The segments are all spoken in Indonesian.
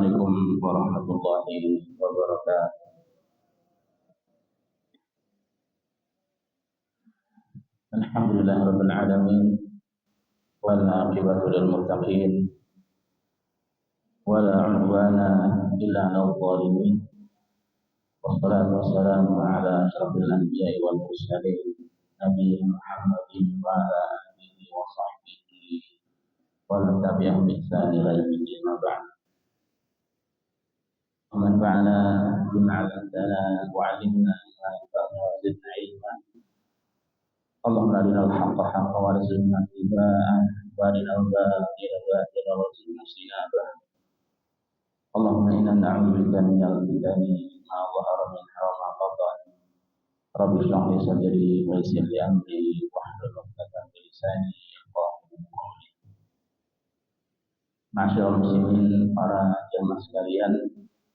Assalamualaikum warahmatullahi wabarakatuh. Alhamdulillahirabbil alamin wal 'aqibatu lil muttaqin wala 'udwana illa 'alal zalimin. Wassalatu wassalamu ala asyrafil anbiya'i wal mursalin nabiyina Muhammadin wa ala alihi wa sahbihi wa man tabi'ahum bi ihsan ila yaumil din. ومن فعلنا بما علمتنا وعلمنا ما ينفعنا وزدنا علما. اللهم أرنا الحق حقا وارزقنا اتباعه وأرنا الباطل باطلا وارزقنا اجتنابه. اللهم إنا نعوذ بك من الفتن ما ظهر منها وما بطن. رب اشرح لي صدري ويسر لي أمري واحلل عقدة من لساني يفقهوا قولي. Masyaallah muslimin, para jamaah sekalian,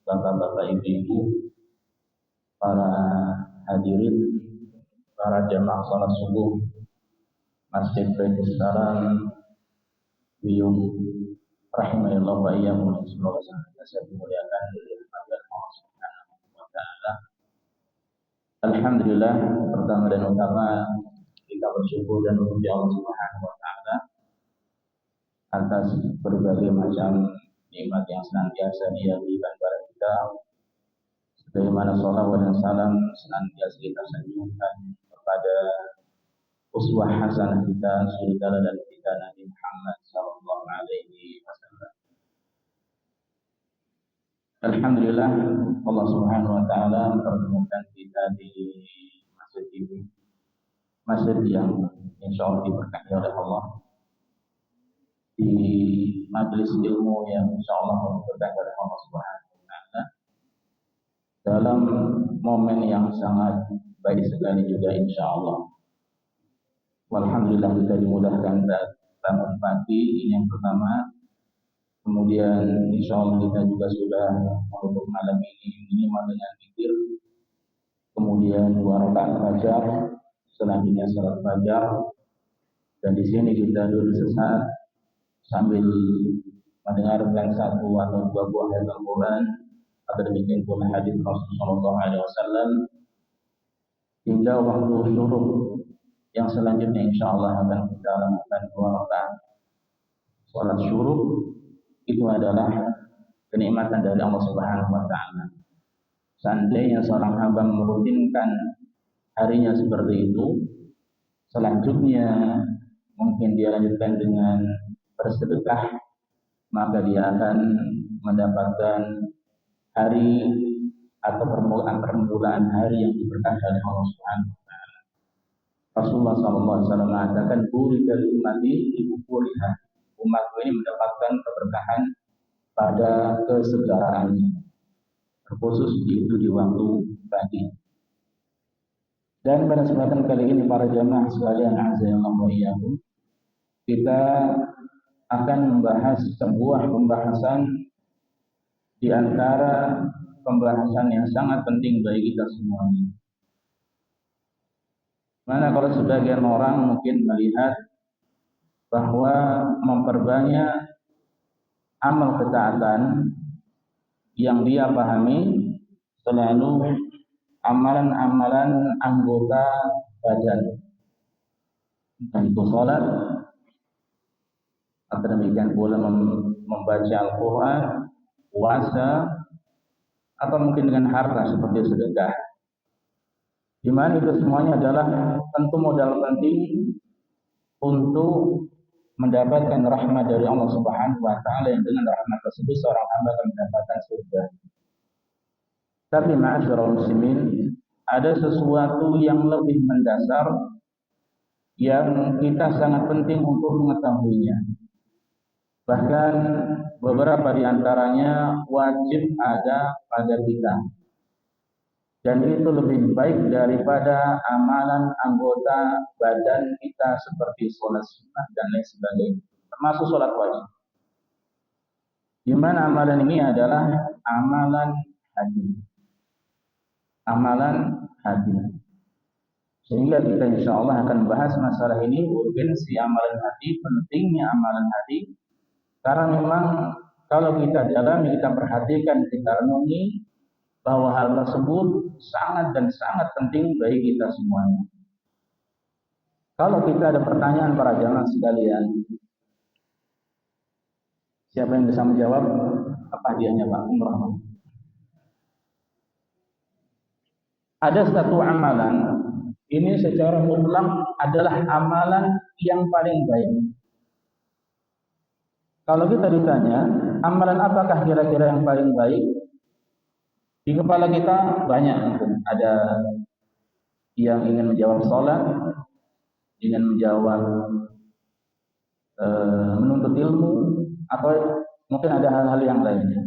bapak-bapak, ibu-ibu, para hadirin, para jamaah salat subuh Masjid Baitul Salam Biyung rahimahullah wa iyyakum, semoga senantiasa dimuliakan oleh Allah Subhanahu wa taala. Alhamdulillah, pertama dan utama kita bersyukur dan memuji Allah Subhanahu wa taala atas berbagai macam nikmat yang senantiasa Dia berikan kepada kita. Sebagaimana salawat dan salam senantiasa kita sanjungkan kepada uswah hasanah kita, suri teladan kita, Nabi Muhammad sallallahu alaihi wasallam. Alhamdulillah, Allah Subhanahu wa taala mempertemukan kita di masjid ini, masjid yang insyaallah diberkahi oleh Allah, di majelis ilmu yang insyaallah diberkahi oleh Allah Subhanahu wa taala, dalam momen yang sangat baik sekali juga insyaallah. Alhamdulillah kita dimudahkan bangun pagi ini yang pertama. Kemudian insyaallah kita juga sudah menutup malam ini minimal dengan zikir. Kemudian 2 rakaat fajar, selanjutnya salat fajar. Dan di sini kita duduk sesaat sambil mendengarkan 1 atau 2 buah ayat Al-Quran atau demikian pula hadis Rasulullah SAW hingga waktu syuruk yang selanjutnya insyaallah akan kita lakukan 2 rakaat salat syuruk. Itu adalah kenikmatan dari Allah Subhanahu wa taala. Seandainya seorang hamba merutinkan harinya seperti itu, selanjutnya mungkin dia lanjutkan dengan bersedekah, maka dia akan mendapatkan hari atau permulaan hari yang diberkahi oleh Allah Subhanahu wa taala. Rasulullah sallallahu alaihi wasallam mengatakan, "Burika li ummati fi bukuriha." Umatku ini mendapatkan keberkahan pada kesegaraannya, terkhusus itu di waktu pagi. Dan pada kesempatan kali ini para jamaah sekalian azza wa iyyakum, kita akan membahas sebuah pembahasan di antara pembahasan yang sangat penting bagi kita semuanya. Mana kalau sebagian orang mungkin melihat bahwa memperbanyak amal ketaatan yang dia pahami selalu amalan-amalan anggota badan, entah itu salat atau demikian pula membaca Al-Quran, puasa, atau mungkin dengan harta seperti sedekah. Di mana itu semuanya adalah tentu modal penting untuk mendapatkan rahmat dari Allah Subhanahu wa taala, yang dengan rahmat tersebut seorang hamba akan mendapatkan surga. Tapi ma'asyiral muslimin, ada sesuatu yang lebih mendasar yang kita sangat penting untuk mengetahuinya. Bahkan beberapa di antaranya wajib ada pada kita. Dan itu lebih baik daripada amalan anggota badan kita seperti sholat sunnah dan lain sebagainya, termasuk sholat wajib. Di mana amalan ini adalah amalan hati. Amalan hati. Sehingga kita insya Allah akan bahas masalah ini, urgensi amalan hati, pentingnya amalan hati. Karena memang kalau kita dalami, kita perhatikan, kita renungi bahwa hal tersebut sangat dan sangat penting bagi kita semuanya. Kalau kita ada pertanyaan para jamaah sekalian, siapa yang bisa menjawab? Apa hadiahnya Pak? Umrah. Ada satu amalan, ini secara mutlak adalah amalan yang paling baik. Kalau kita ditanya, amalan apakah kira-kira yang paling baik? Di kepala kita banyak mungkin. Ada yang ingin menjawab sholat, ingin menjawab menuntut ilmu, atau mungkin ada hal-hal yang lainnya.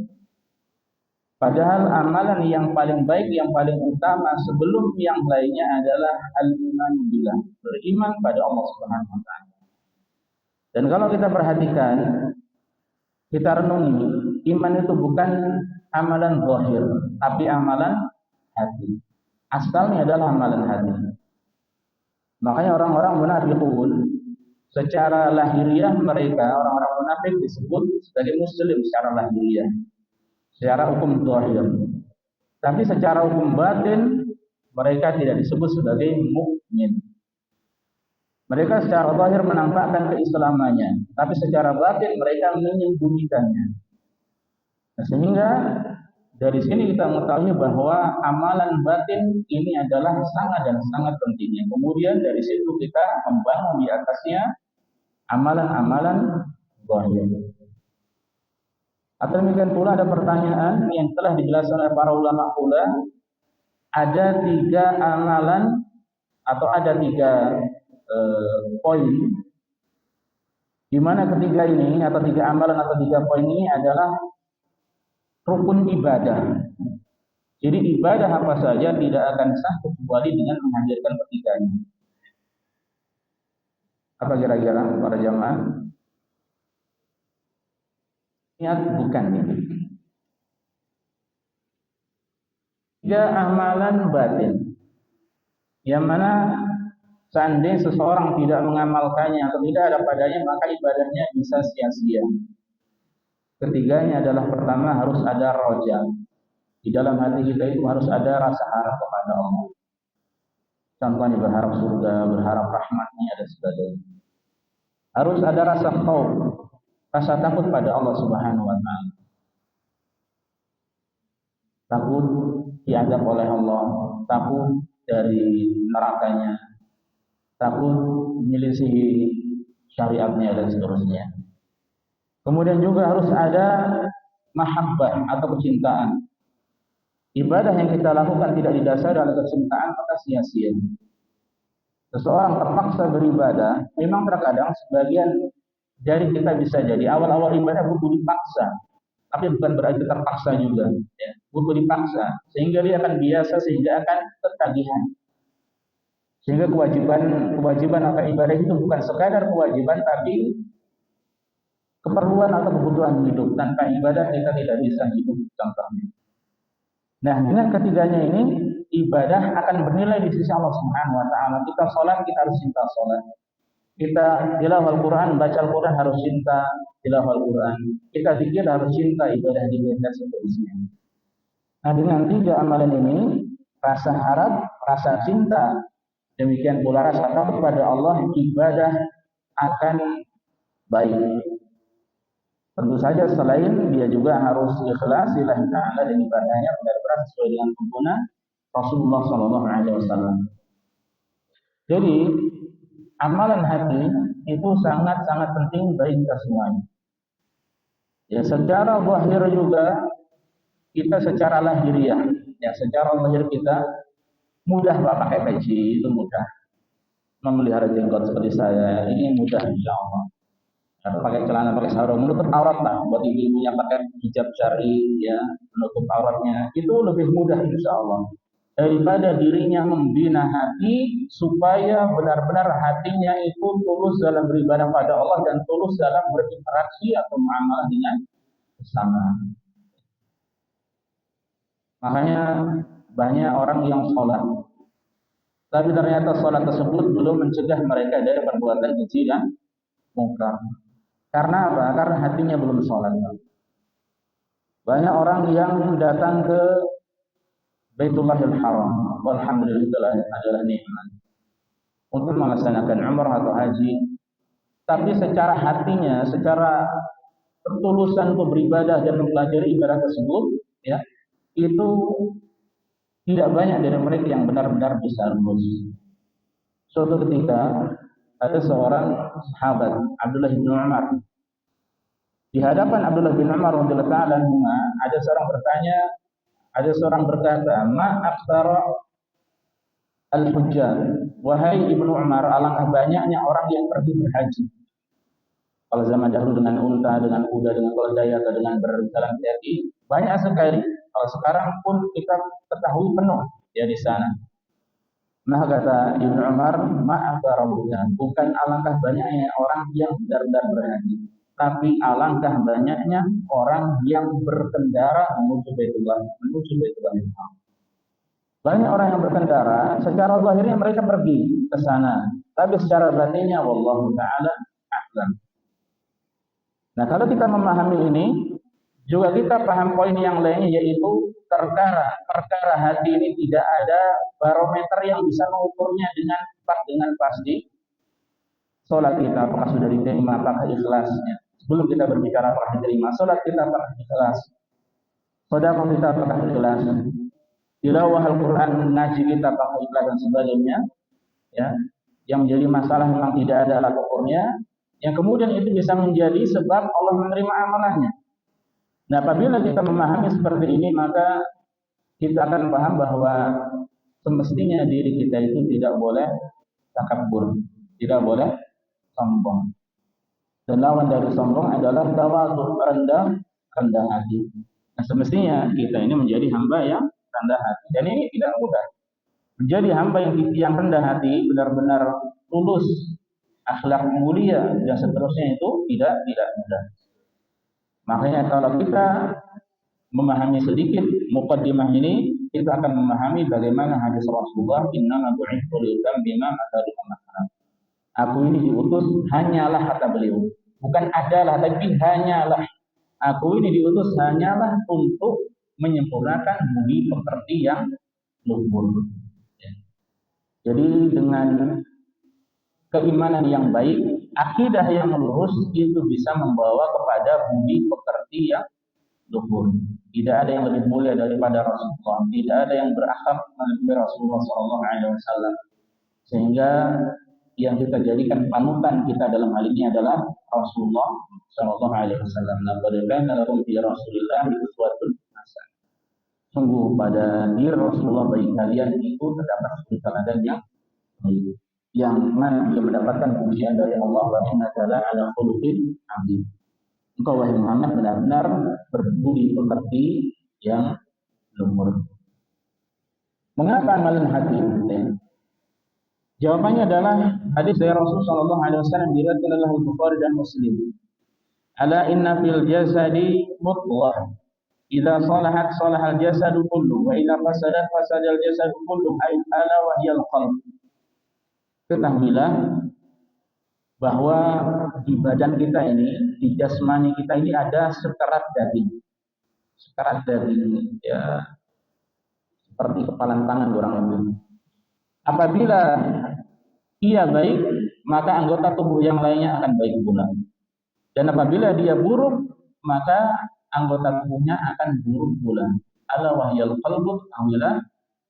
Padahal amalan yang paling baik, yang paling utama sebelum yang lainnya adalah al-iman billah, beriman pada Allah Subhanahu wa taala. Dan kalau kita perhatikan, kita renungi, iman itu bukan amalan zahir, tapi amalan hati. Asalnya adalah amalan hati. Makanya orang-orang munafiqun secara lahiriah mereka, orang-orang munafik disebut sebagai muslim secara lahiriah, secara hukum zahir. Tapi secara hukum batin mereka tidak disebut sebagai mukmin. Mereka secara zahir menampakkan keislamannya, tapi secara batin mereka menyembunyikannya. Nah, sehingga dari sini kita mengetahui bahwa amalan batin ini adalah sangat dan sangat pentingnya. Kemudian dari situ kita membangun di atasnya amalan-amalan zahir. Atau demikian pula ada pertanyaan yang telah dijelaskan oleh para ulama pula, ada 3 amalan atau ada 3 poin, di mana ketiga ini atau 3 amalan atau 3 poin ini adalah rukun ibadah. Jadi ibadah apa saja tidak akan sah kecuali dengan menghadirkan ketiganya. Apa kira-kira para jamaah? Niat bukan ini. 3 amalan batin, yang mana seandainya seseorang tidak mengamalkannya atau tidak ada padanya, maka ibadahnya bisa sia-sia. Ketiganya adalah, pertama, harus ada roja. Di dalam hati kita itu harus ada rasa harap kepada Allah. Contohnya berharap surga, berharap rahmatnya, dan sebagainya. Harus ada rasa khauf, rasa takut pada Allah Subhanahu wa taala. Takut diazab oleh Allah, takut dari nerakanya, takut menyelisihi syariatnya dan seterusnya. Kemudian juga harus ada mahabbah atau kecintaan. Ibadah yang kita lakukan tidak didasari oleh kecintaan, maka sia-sia. Seseorang terpaksa beribadah, memang terkadang sebagian dari kita bisa jadi awal-awal ibadah butuh dipaksa, tapi bukan berarti terpaksa juga, ya. Butuh dipaksa sehingga dia akan biasa, sehingga akan ketagihan. Sehingga kewajiban atau ibadah itu bukan sekadar kewajiban, tapi keperluan atau kebutuhan hidup. Tanpa ibadah kita tidak bisa hidup, contohnya. Nah, dengan ketiganya ini, ibadah akan bernilai di sisi Allah Subhanahu wa taala. Kita sholat, kita harus cinta sholat. Kita tilawah Al-Quran, baca Al-Quran harus cinta tilawah Al-Quran. Kita zikir harus cinta ibadah zikir dan seterusnya. Nah, dengan 3 amalan ini, rasa harap, rasa cinta, demikian pula rasa takut kepada Allah, ibadah akan baik. Tentu saja selain dia juga harus ikhlas lillahi ta'ala dan ibadahnya benar-benar sesuai dengan tuntunan Rasulullah SAW. Jadi amalan hati itu sangat-sangat penting bagi kita semuanya. Ya, secara zahir juga kita secara lahiriah, ya secara lahir kita mudah Pak pakai peci, itu mudah. Memelihara jenggot seperti saya ini mudah insya Allah. Atau pakai celana, pakai sarung, menutup aurat lah. Buat ibu-ibu yang pakai hijab syar'i, ya menutup auratnya itu lebih mudah insya Allah daripada dirinya membina hati supaya benar-benar hatinya itu tulus dalam beribadah pada Allah dan tulus dalam berinteraksi atau muamalah dengan sesama. Makanya banyak orang yang sholat, tapi ternyata sholat tersebut belum mencegah mereka dari perbuatan keji dan mungkar. Karena apa? Karena hatinya belum sholat. Banyak orang yang datang ke Baitullahil Haram, walhamdulillah adalah nikmat untuk melaksanakan umrah atau haji, tapi secara hatinya, secara ketulusan untuk beribadah dan mempelajari ibadah tersebut, ya, itu tidak banyak dari mereka yang benar-benar bisa lulus. Suatu ketika ada seorang sahabat, Abdullah bin Umar. Di hadapan Abdullah bin Umar radhiyallahu ta'ala anhuma, ada seorang berkata, "Ma aktsara al-hujjaj." Wahai Ibnu Umar, alangkah banyaknya orang yang pergi berhaji. Kalau zaman dahulu dengan unta, dengan kuda, dengan keledai atau dengan berjalan kaki, banyak sekali. Kalau sekarang pun kita ketahui penuh ya di sana. Nah kata Ibnu Umar, maaf bukan alangkah banyaknya orang yang benar-benar berhaji, tapi alangkah banyaknya orang yang berkendara menuju Baitullah. Banyak orang yang berkendara, secara zahirnya mereka pergi ke sana, tapi secara batinnya wallahu taala a'lam. Nah, kalau kita memahami ini, juga kita paham poin yang lainnya, yaitu perkara hati ini tidak ada barometer yang bisa mengukurnya dengan pasti. Salat kita apakah sudah diterima, apakah ikhlasnya. Sebelum kita berbicara apakah diterima, salat kita apakah ikhlas, sedekah kita apakah ikhlas, tilawah Al-Quran, ngaji kita apakah ikhlas dan sebagainya. Ya, yang menjadi masalah memang tidak ada alat ukurnya, yang kemudian itu bisa menjadi sebab Allah menerima amalahnya. Nah, apabila kita memahami seperti ini, maka kita akan paham bahwa semestinya diri kita itu tidak boleh takabur, tidak boleh sombong. Dan lawan dari sombong adalah tawadhu, rendah hati. Nah, semestinya kita ini menjadi hamba yang rendah hati. Dan ini tidak mudah. Menjadi hamba yang rendah hati, benar-benar tulus, akhlak mulia dan seterusnya, itu tidak mudah. Makanya kalau kita memahami sedikit muqaddimah ini, kita akan memahami bagaimana hadis Rasulullah, innama bu'itsu liutammima makarim al-akhlaq. Aku ini diutus hanyalah, kata beliau, bukan adalah tapi hanyalah. Aku ini diutus hanyalah untuk menyempurnakan budi pekerti yang luhur. Jadi dengan keimanan yang baik, akidah yang lurus, itu bisa membawa kepada budi pekerti yang luhur. Tidak ada yang lebih mulia daripada Rasulullah, tidak ada yang berakhlak melebihi Rasulullah SAW. Sehingga yang kita jadikan panutan kita dalam hal ini adalah Rasulullah SAW. Laqad kana lakum fi Rasulillah uswatun hasanah. Sungguh pada diri Rasulullah bagi kalian itu terdapat suri teladan yang baik, yang mana dia mendapatkan pujian dari Allah, wa innaka la'ala khuluqin 'adzim. Engkau wahai Muhammad benar-benar berbudi pekerti yang luhur. Mengapa amalan hati itu penting? Jawabannya adalah hadis dari Rasulullah SAW diriwayatkan oleh Bukhari dan Muslim. Ala inna fil jasadi mudghah. Idza salahat salahal jasadu kullu wa idza fasadat fasadal jasadu kullu, ala wa hiyal qalb. Ketahuilah bahwa di badan kita ini, di jasmani kita ini ada sekerat daging. Sekerat daging, ya, seperti kepalan tangan kurang lebih. Apabila ia baik, maka anggota tubuh yang lainnya akan baik pula. Dan apabila dia buruk, maka anggota tubuhnya akan buruk pula. Ala wahyal qalbu, awila,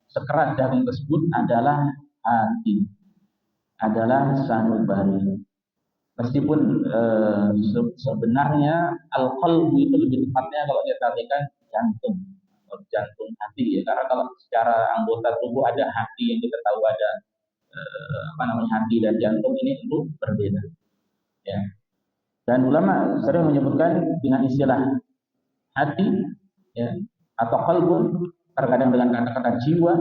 sekerat daging tersebut adalah hati, adalah sanubari. Meskipun sebenarnya al-qalbu itu lebih tepatnya kalau kita artikan jantung hati, ya. Karena kalau secara anggota tubuh ada hati yang kita tahu ada hati dan jantung, ini tentu berbeda, ya. Dan ulama sering menyebutkan dengan istilah hati, ya, atau qalbu, terkadang dengan kata-kata jiwa,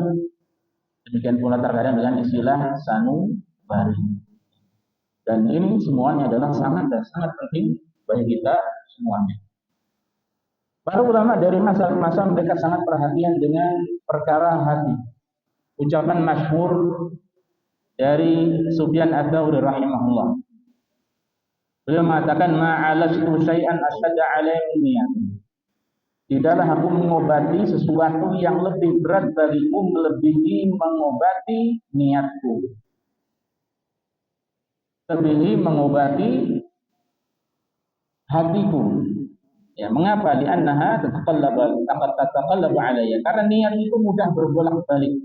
demikian pula terkadang dengan istilah sanubari. Dan ini semuanya adalah sangat penting bagi kita semuanya. Para ulama dari masa ke masa mereka sangat perhatian dengan perkara hati. Ucapan masyhur dari Sufyan Ats-Tsauri rahimahullah. Beliau mengatakan ma'alastu syai'an asyadda 'alaihi min niyati. Tidaklah aku mengobati sesuatu yang lebih berat bagiku melebihi mengobati niatku, melebihi mengobati hatiku. Ya, mengapa? Li'annaha tataqallabu alayya. Karena niat itu mudah berbolak-balik.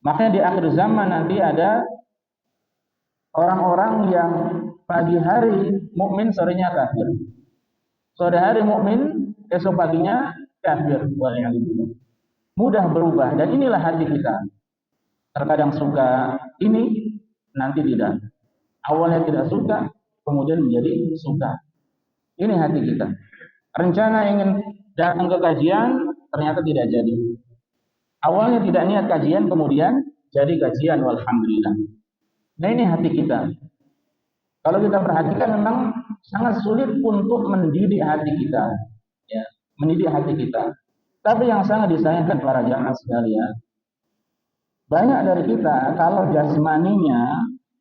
Makanya di akhir zaman nanti ada orang-orang yang pagi hari mukmin, sorenya kafir. Sore hari mukmin, esok paginya kafir. Mudah berubah, dan inilah hati kita. Terkadang suka ini, nanti tidak. Awalnya tidak suka, kemudian menjadi suka. Ini hati kita. Rencana ingin datang ke kajian, ternyata tidak jadi. Awalnya tidak niat kajian, kemudian jadi kajian, walhamdulillah. Nah, ini hati kita. Kalau kita perhatikan, memang sangat sulit untuk mendidik hati kita, ya, mendidik hati kita. Tapi yang sangat disayangkan para jamaah sekalian, banyak dari kita kalau jasmaninya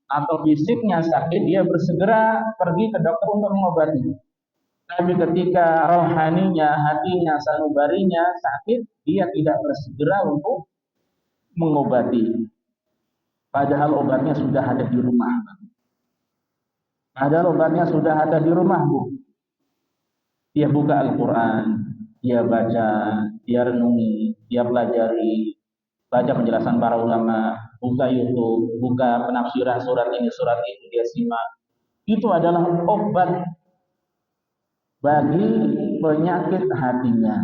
atau fisiknya sakit, dia bersegera pergi ke dokter untuk mengobati. Tapi ketika rohaninya, hatinya, sanubarinya sakit, dia tidak bersegera untuk mengobati. Padahal obatnya sudah ada di rumah. Padahal obatnya sudah ada di rumah, Bu. Dia buka Al-Quran, dia baca, dia renungi, dia pelajari, baca penjelasan para ulama, buka YouTube, buka penafsiran surat ini, surat itu, dia simak. Itu adalah obat bagi penyakit hatinya.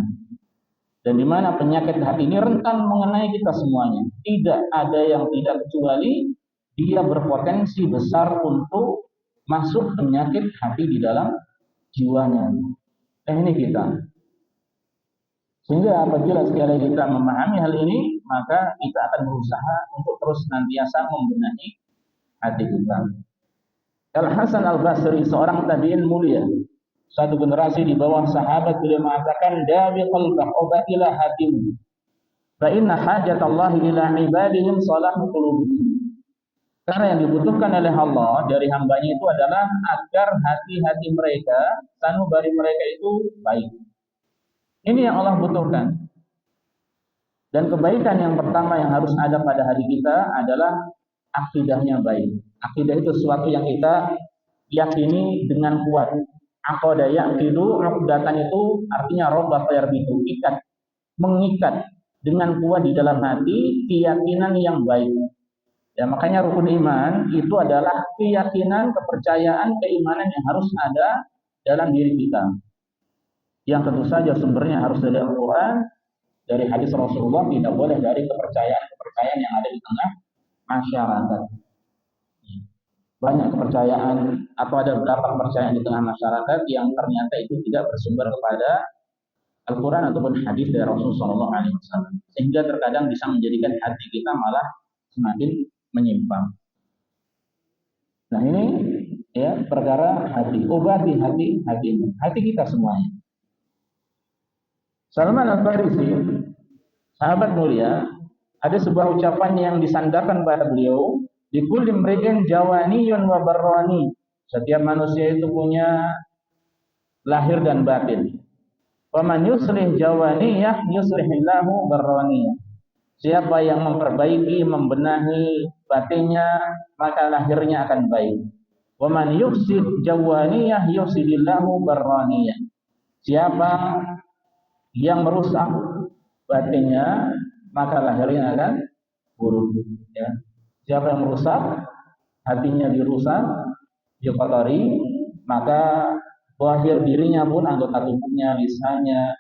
Dan di mana penyakit hati ini rentan mengenai kita semuanya. Tidak ada yang tidak kecuali dia berpotensi besar untuk masuk penyakit hati di dalam jiwanya. Ini kita. Sehingga apabila sekali lagi kita memahami hal ini, maka kita akan berusaha untuk terus senantiasa membenahi hati kita. Al-Hasan Al-Basri, seorang tabi'in mulia, satu generasi di bawah sahabat, beliau mengatakan, dawi qalbah, obatilah hatimu. Fa inna hajatallahi ila ibadihim salahu qulubihim. Karena yang dibutuhkan oleh Allah dari hambanya itu adalah agar hati-hati mereka, sanubari mereka itu baik. Ini yang Allah butuhkan. Dan kebaikan yang pertama yang harus ada pada hati kita adalah akidahnya baik. Akidah itu sesuatu yang kita yakini dengan kuat. Aqada yaqidu, uqdatan itu artinya robah yarbitu, ikat, mengikat dengan kuat di dalam hati keyakinan yang baik. Ya, makanya rukun iman itu adalah keyakinan, kepercayaan, keimanan yang harus ada dalam diri kita. Yang tentu saja sumbernya harus dari Al-Quran, dari hadis Rasulullah, tidak boleh dari kepercayaan yang ada di tengah masyarakat. Banyak kepercayaan atau ada beberapa kepercayaan di tengah masyarakat yang ternyata itu tidak bersumber kepada Al-Quran ataupun hadis dari Rasulullah SAW, sehingga terkadang bisa menjadikan hati kita malah semakin menyimpang. Nah, ini ya perkara hati. Obati hati kita semuanya. Salman Al-Farisi, sahabat mulia, ada sebuah ucapan yang disandarkan pada beliau, di kulli mri'in jawaniyun wa barrani. Setiap manusia itu punya lahir dan batin. Wa man yuslih jawaniyah yuslihillahu barraniyah. Siapa yang memperbaiki, membenahi batinnya, maka lahirnya akan baik. Wa man yufsid jawaniyah yufsidillahu barraniyah. Siapa yang merusak batinnya, maka lahirnya akan buruk. Ya. Siapa yang merusak, hatinya dirusak, dikotori, maka lahir dirinya pun, anggota tubuhnya, lisannya,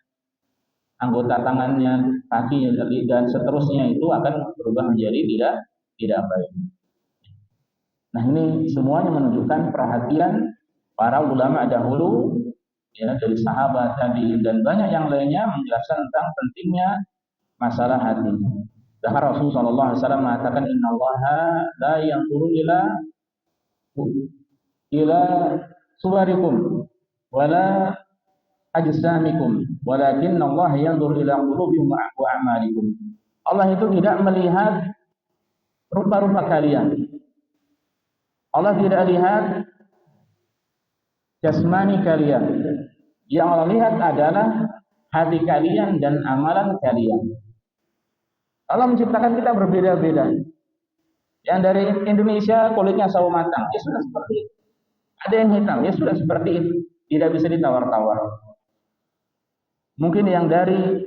anggota tangannya, kaki dan seterusnya itu akan berubah menjadi tidak baik. Nah, ini semuanya menunjukkan perhatian para ulama dahulu, ya, dari sahabat, tabi'in dan banyak yang lainnya menjelaskan tentang pentingnya masalah hati. Bahkan Rasulullah SAW mengatakan, innallaha la yanzuru ila suwarikum wala ajsamikum walakin Allah yanzur ila qulubikum wa a'malikum. Allah itu tidak melihat rupa-rupa kalian. Allah tidak lihat jasmani kalian. Yang Allah lihat adalah hati kalian dan amalan kalian. Allah menciptakan kita berbeda-beda. Yang dari Indonesia kulitnya sawo matang, ya sudah seperti itu. Ada yang hitam, ya sudah seperti itu. Tidak bisa ditawar-tawar. Mungkin yang dari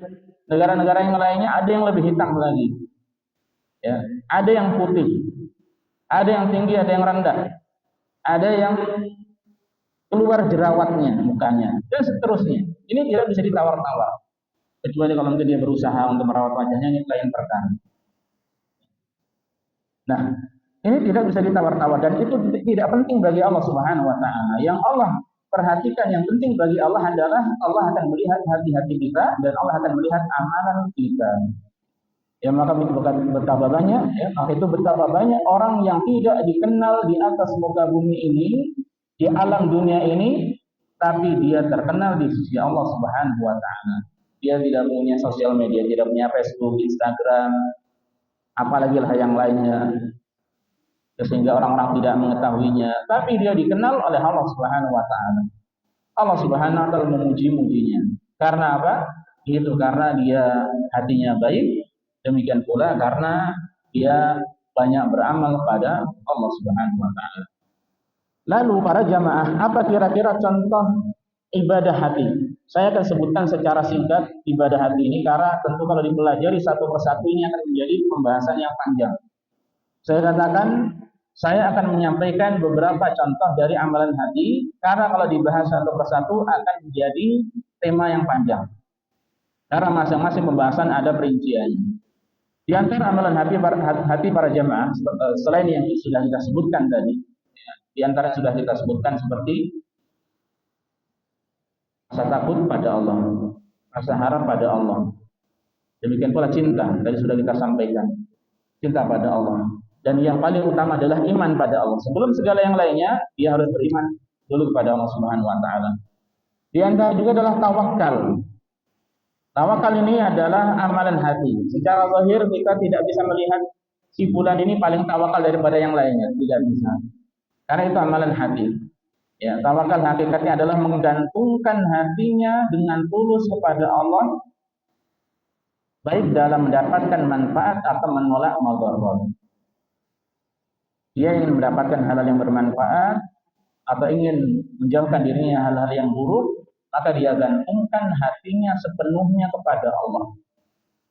negara-negara yang lainnya ada yang lebih hitam lagi. Ya, ada yang putih, ada yang tinggi, ada yang rendah, ada yang keluar jerawatnya mukanya, dan seterusnya. Ini tidak bisa ditawar-tawar. Kecuali kalau mungkin dia berusaha untuk merawat wajahnya, ini lain perkara. Nah, ini tidak bisa ditawar-tawar dan itu tidak penting bagi Allah Subhanahu wa taala. Yang Allah perhatikan, yang penting bagi Allah adalah Allah akan melihat hati-hati kita dan Allah akan melihat amalan kita. Ya maka betapa banyak, ya maka itu betapa banyak orang yang tidak dikenal di atas muka bumi ini, di alam dunia ini, tapi dia terkenal di sisi Allah Subhanahu wa taala. Dia tidak punya sosial media, tidak punya Facebook, Instagram, apalagi lah yang lainnya, sehingga orang-orang tidak mengetahuinya. Tapi dia dikenal oleh Allah Subhanahu wa taala. Allah Subhanahu wa taala memuji-mujinya. Karena apa? Itu karena dia hatinya baik, demikian pula karena dia banyak beramal kepada Allah Subhanahu wa taala. Lalu para jamaah, apa kira-kira contoh ibadah hati? Saya akan sebutkan secara singkat ibadah hati ini karena tentu kalau dipelajari satu persatu ini akan menjadi pembahasan yang panjang. Saya katakan saya akan menyampaikan beberapa contoh dari amalan hati karena kalau dibahas satu persatu akan menjadi tema yang panjang. Karena masing-masing pembahasan ada perinciannya. Di antara amalan hati para jamaah selain yang sudah kita sebutkan tadi, di antara sudah kita sebutkan seperti rasa takut pada Allah, rasa harap pada Allah. Demikian pula cinta, tadi sudah kita sampaikan. Cinta pada Allah. Dan yang paling utama adalah iman pada Allah. Sebelum segala yang lainnya, dia harus beriman dulu kepada Allah Subhanahu wa taala. Di antara juga adalah tawakal. Tawakal ini adalah amalan hati. Secara zahir kita tidak bisa melihat si fulan ini paling tawakal daripada yang lainnya, tidak bisa. Karena itu amalan hati. Ya, tawakal hakikatnya adalah menggantungkan hatinya dengan tulus kepada Allah, baik dalam mendapatkan manfaat atau menolak madarat. Dia ingin mendapatkan hal-hal yang bermanfaat atau ingin menjauhkan dirinya hal-hal yang buruk, maka dia gantungkan hatinya sepenuhnya kepada Allah.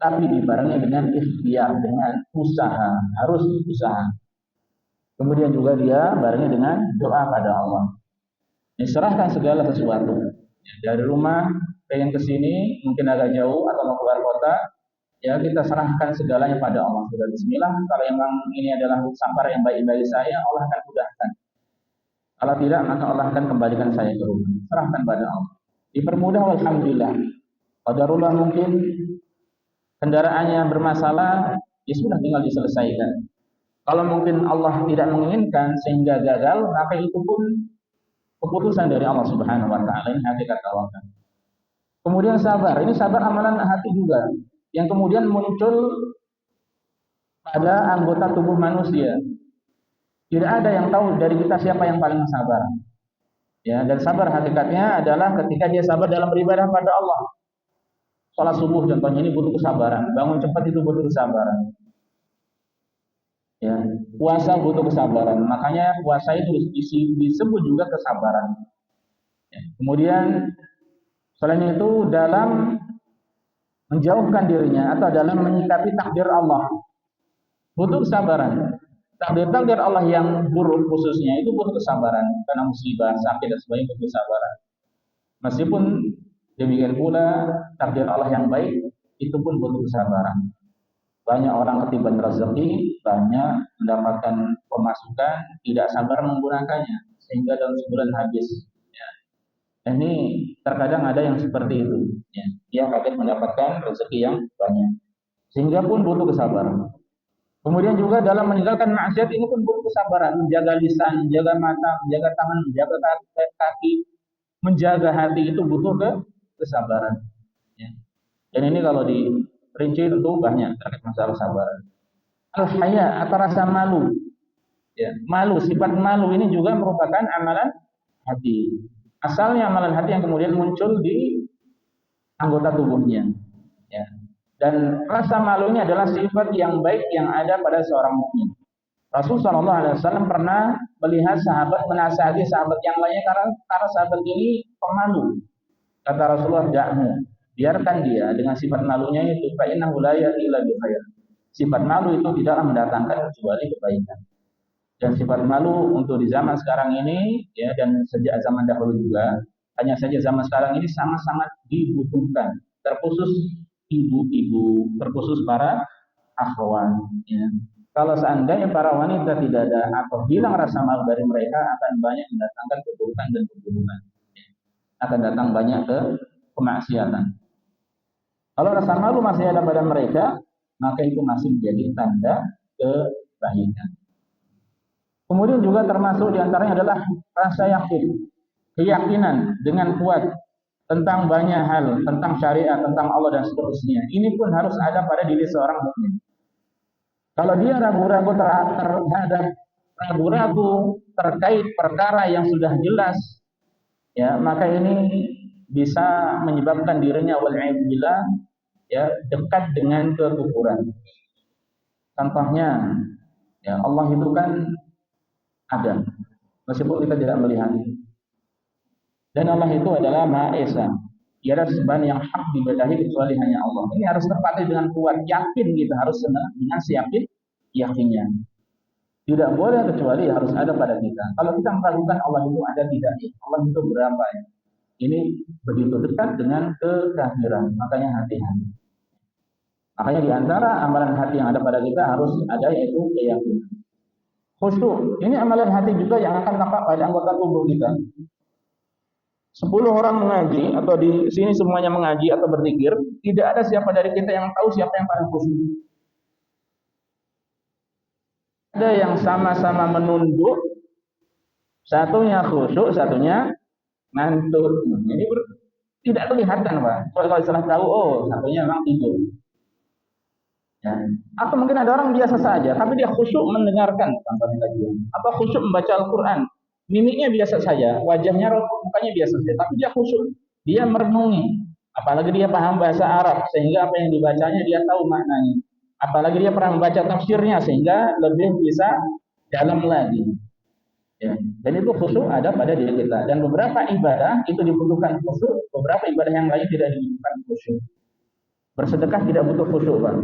Tapi dibarengi dengan ikhtiar, dengan usaha, harus usaha. Kemudian juga dia barengi dengan doa pada Allah. Diserahkan segala sesuatu. Ya, dari rumah pengen ke sini, mungkin agak jauh atau mau keluar kota, ya kita serahkan segalanya pada Allah. Sudah bismillah, kalau memang ini adalah safar yang baik bagi saya, Allah akan mudahkan. Kalau tidak, maka Allah akan kembalikan saya ke rumah. Serahkan pada Allah. Dipermudah, alhamdulillah. Qadarullah mungkin kendaraannya bermasalah, ya sudah tinggal diselesaikan. Kalau mungkin Allah tidak menginginkan sehingga gagal, maka itu pun keputusan dari Allah Subhanahu wa taala. Ini hakikat tawakal. Kemudian sabar. Ini sabar amalan hati juga yang kemudian muncul pada anggota tubuh manusia. Tidak ada yang tahu dari kita siapa yang paling sabar. Ya, dan sabar hakikatnya adalah ketika dia sabar dalam beribadah pada Allah. Salat subuh contohnya ini butuh kesabaran. Bangun cepat itu butuh kesabaran. Ya, puasa butuh kesabaran. Makanya puasa itu disebut juga kesabaran. Ya. Kemudian selain itu dalam menjauhkan dirinya atau dalam menyikapi takdir Allah butuh kesabaran. Takdir Allah yang buruk khususnya itu butuh kesabaran karena musibah, sakit dan sebagainya butuh kesabaran. Meskipun demikian pula takdir Allah yang baik itu pun butuh kesabaran. Banyak orang ketiban rezeki, banyak mendapatkan pemasukan, tidak sabar menggunakannya sehingga dalam sebulan habis. Ya. Ini terkadang ada yang seperti itu. Ya. Dia kaget mendapatkan rezeki yang banyak, sehingga pun butuh kesabaran. Kemudian juga dalam meninggalkan maksiat ini pun butuh kesabaran, menjaga lisan, menjaga mata, menjaga tangan, menjaga kaki, menjaga hati itu butuh kesabaran. Ya. Dan ini kalau dirinci tentu banyak terkait masalah kesabaran. Al-haya atau rasa malu. Ya, malu, sifat malu ini juga merupakan amalan hati. Asalnya amalan hati yang kemudian muncul di anggota tubuhnya. Ya. Dan rasa malu ini adalah sifat yang baik yang ada pada seorang mukmin. Rasul Shallallahu Alaihi Wasallam pernah melihat sahabat menasihati sahabat yang lainnya karena sahabat ini pemalu. Kata Rasulullah, "Da'mu, biarkan dia dengan sifat malunya itu. Fa innahu la ya'ti illa bi khair." Sifat malu itu tidaklah mendatangkan kecuali kebaikan. Dan sifat malu untuk di zaman sekarang ini, ya, dan sejak zaman dahulu juga, hanya saja zaman sekarang ini sangat-sangat dibutuhkan, terkhusus ibu-ibu, terkhusus para akhwat. Ya. Kalau seandainya para wanita tidak ada atau hilang rasa malu dari mereka, akan banyak mendatangkan keburukan dan keburukan. Ya. Akan datang banyak ke kemaksiatan. Kalau rasa malu masih ada pada mereka, maka itu masih menjadi tanda kebaikan. Kemudian juga termasuk diantaranya adalah rasa yakin, keyakinan dengan kuat tentang banyak hal, tentang syariat, tentang Allah dan seterusnya. Ini pun harus ada pada diri seorang mukmin. Kalau dia ragu-ragu terhadap ragu-ragu terkait perkara yang sudah jelas, ya, maka ini bisa menyebabkan dirinya wal'iyadzubillah, ya, dekat dengan kekufuran. Contohnya, ya, Allah itu kan ada, meskipun kita tidak melihat. Dan Allah itu adalah Maha Esa. Tiada sembahan yang hak diibadahi kecuali hanya Allah. Ini harus terpatri dengan kuat, yakin kita harus dengan yakinnya. Tidak boleh kecuali harus ada pada kita. Kalau kita meragukan Allah itu ada tidak, Allah itu berapa ya? Ini begitu dekat dengan kekafiran. Makanya hati-hati. Makanya di antara amalan hati yang ada pada kita harus ada, yaitu keyakinan. Khusyuk, ini amalan hati juga yang akan tampak pada anggota tubuh kita. 10 orang mengaji atau di sini semuanya mengaji atau berzikir, tidak ada siapa dari kita yang tahu siapa yang paling khusyuk. Ada yang sama-sama menunduk, satunya khusyuk, satunya ngantuk. Jadi tidak kelihatan, Pak. Kalau setelah tahu, oh, satunya memang tidur. Ya. Atau mungkin ada orang biasa saja, tapi dia khusyuk mendengarkan contohnya kajian, atau khusyuk membaca Al-Quran. Mimiknya biasa saja, wajahnya, mukanya biasa saja, tapi dia khusyuk, dia merenungi. Apalagi dia paham bahasa Arab, sehingga apa yang dibacanya dia tahu maknanya. Apalagi dia pernah membaca tafsirnya, sehingga lebih bisa dalam lagi. Ya. Dan itu khusyuk ada pada diri kita. Dan beberapa ibadah itu dibutuhkan khusyuk, beberapa ibadah yang lain tidak dibutuhkan khusyuk. Bersedekah tidak butuh khusyuk, Pak.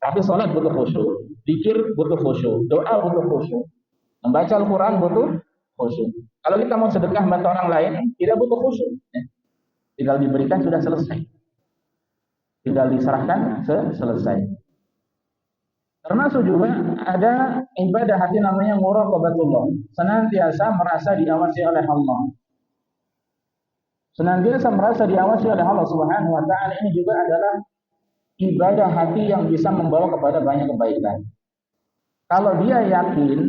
Tapi sholat butuh khusyuk, zikir butuh khusyuk, doa butuh khusyuk, membaca Al-Quran butuh khusyuk. Kalau kita mau sedekah bantu orang lain, tidak butuh khusyuk. Tinggal diberikan sudah selesai. Tinggal diserahkan selesai. Termasuk juga ada ibadah hati namanya muraqabatullah. Senantiasa merasa diawasi oleh Allah. Senantiasa merasa diawasi oleh Allah Subhanahu wa taala, ini juga adalah ibadah hati yang bisa membawa kepada banyak kebaikan. Kalau dia yakin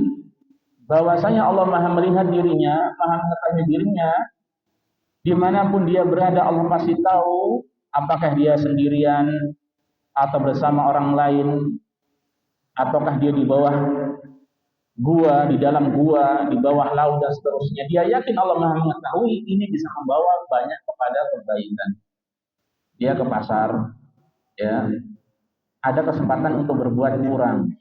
bahwasanya Allah Maha melihat dirinya, Maha mengetahui dirinya, dimanapun dia berada Allah pasti tahu, apakah dia sendirian atau bersama orang lain, ataukah dia di bawah gua, di dalam gua, di bawah laut dan seterusnya. Dia yakin Allah Maha mengetahui, ini bisa membawa banyak kepada kebaikan. Dia ke pasar, ya, ada kesempatan untuk berbuat kurang,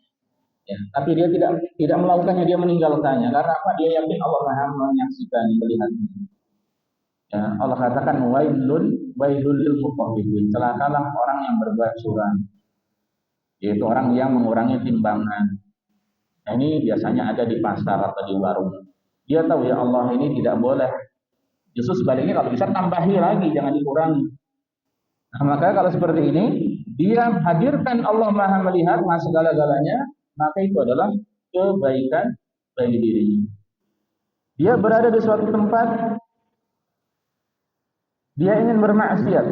ya, tapi dia tidak melakukannya, dia meninggalkannya. Karena apa? Dia yakin Allah Maha menyaksikan, melihatnya. Ya, Allah katakan wailul lil mutaffifin, celakalah orang yang berbuat curang, yaitu orang yang mengurangi timbangan. Nah, ini biasanya ada di pasar atau di warung. Dia tahu ya Allah ini tidak boleh. Justru sebaliknya kalau bisa tambahi lagi, jangan dikurangi. Nah, maka kalau seperti ini, dia hadirkan Allah Maha melihat, Maha segala-galanya, maka itu adalah kebaikan bagi dirinya. Dia berada di suatu tempat, dia ingin bermaksiat.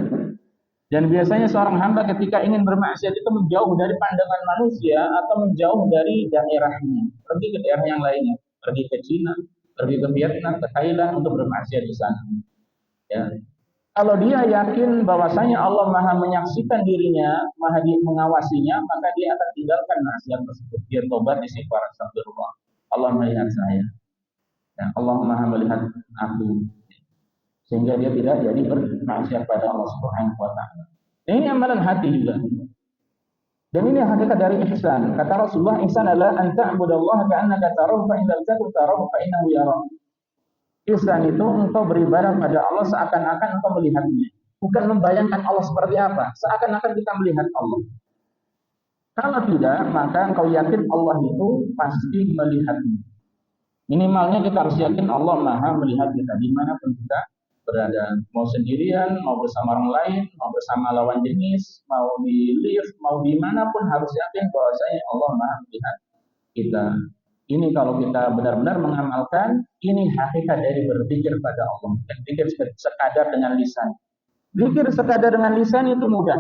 Dan biasanya seorang hamba ketika ingin bermaksiat itu menjauh dari pandangan manusia atau menjauh dari daerahnya, pergi ke daerah yang lainnya, pergi ke Cina, pergi ke Vietnam, ke Thailand untuk bermaksiat di sana. Ya. Kalau dia yakin bahwasanya Allah Maha menyaksikan dirinya, Maha mengawasinya, maka dia akan tinggalkan maksiat tersebut. Dia tobat, istighfar, astagfirullah. Allah melihat saya. Ya, Allah Maha melihat aku. sehingga dia tidak jadi bermaksiat pada Allah Subhanahu wa taala. Dan ini amalan hati juga. Dan ini hakikat dari ihsan. Kata Rasulullah, ihsan adalah an ta'budallaha ka'annaka tarahu fa in lam takun tarahu fa innahu yarak. Ihsan itu engkau beribadah pada Allah seakan-akan engkau melihatnya. Bukan membayangkan Allah seperti apa, seakan-akan kita melihat Allah. Kalau tidak, maka engkau yakin Allah itu pasti melihatmu. Minimalnya kita harus yakin Allah Maha melihat kita dimanapun kita berada. Mau sendirian, mau bersama orang lain, mau bersama lawan jenis, mau di lift, mau dimanapun harus yakin bahwasanya Allah Maha melihat kita. Ini kalau kita benar-benar mengamalkan, ini hakikat dari berzikir pada Allah. Berzikir sekadar dengan lisan. Zikir sekadar dengan lisan itu mudah.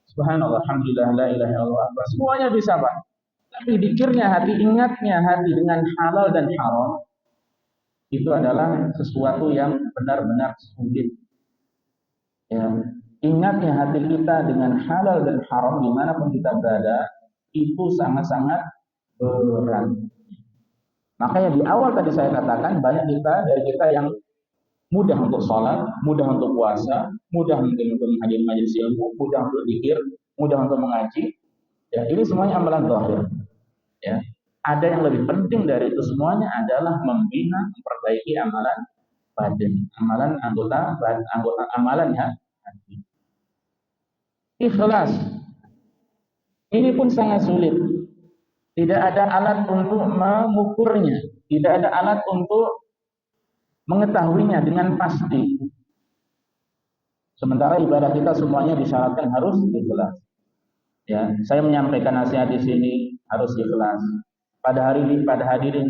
Subhanallah, alhamdulillah, la ilaha illallah. Semuanya bisa, Pak. Tapi zikirnya hati, ingatnya hati dengan halal dan haram, itu adalah sesuatu yang benar-benar sulit. Ya. Ingatnya hati kita dengan halal dan haram dimanapun kita berada, itu sangat-sangat berat. Makanya di awal tadi saya katakan, banyak dari kita yang mudah untuk sholat, mudah untuk puasa, mudah mungkin untuk menghadiri majelis ilmu, mudah untuk zikir, mudah untuk mengaji. Ya, ini semuanya amalan zahir. Ya, ada yang lebih penting dari itu semuanya adalah membina, memperbaiki amalan batin, amalan anggota amalan hati. Ikhlas. Ini pun sangat sulit. Tidak ada alat untuk mengukurnya, tidak ada alat untuk mengetahuinya dengan pasti. Sementara ibadah kita semuanya disyaratkan harus ikhlas. Ya, saya menyampaikan nasihat di sini harus ikhlas. Pada hadirin,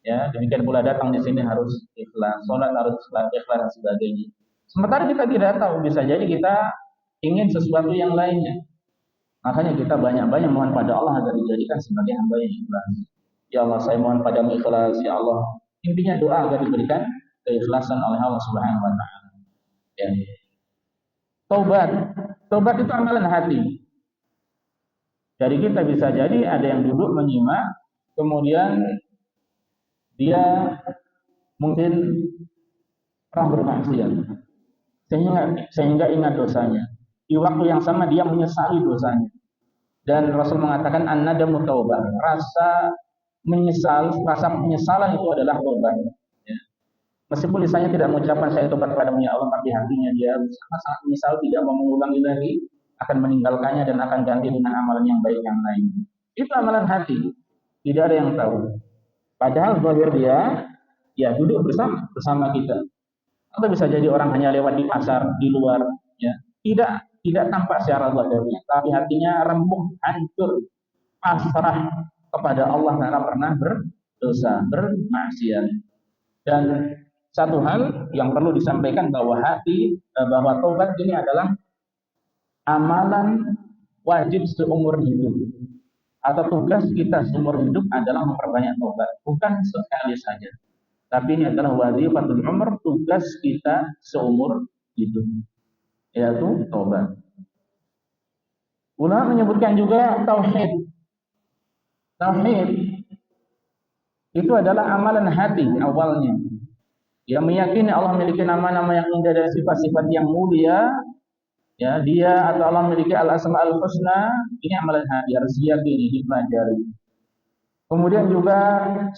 ya, demikian pula datang di sini harus ikhlas. Sholat harus ikhlas dan sebagainya. Sementara kita tidak tahu, bisa jadi kita ingin sesuatu yang lainnya. Makanya kita banyak-banyak mohon pada Allah agar dijadikan sebagai hamba yang ikhlas. Ya Allah, saya mohon padamu ikhlas, ya Allah. Intinya doa agar diberikan keikhlasan oleh Allah Subhanahu wa taala. Ya. Taubat itu amalan hati. Dari kita bisa jadi ada yang duduk menyimak, kemudian dia mungkin pernah bermaksiat, sehingga ingat dosanya. Di waktu yang sama dia menyesali dosanya. Dan Rasul mengatakan an-nadamu taubah. Rasa penyesalan itu adalah taubat. Ya. Meskipun lisannya tidak mengucapkan saya tobat padamu ya Allah, tapi hatinya dia sangat menyesal, tidak mau mengulangi lagi, akan meninggalkannya dan akan ganti dengan amalan yang baik yang lain. Itu amalan hati. Tidak ada yang tahu. Padahal zahir dia ya duduk bersama kita. Atau bisa jadi orang hanya lewat di pasar, di luar, ya. Tidak tampak secara zahirnya, tapi hatinya remuk, hancur, pasrah kepada Allah karena pernah berdosa, bermaksiat. Dan satu hal yang perlu disampaikan bahwa taubat ini adalah amalan wajib seumur hidup. Atau tugas kita seumur hidup adalah memperbanyak taubat, bukan sekali saja. Tapi ini adalah wajibatul umur, tugas kita seumur hidup, yaitu taubat. Ulama menyebutkan juga tauhid. Tauhid itu adalah amalan hati awalnya. Dia meyakini Allah memiliki nama-nama yang indah dan sifat-sifat yang mulia. Ya, dia atau Allah memiliki al-asma'ul husna. Ini amalan hati, harus diyakini, dipelajari. Kemudian juga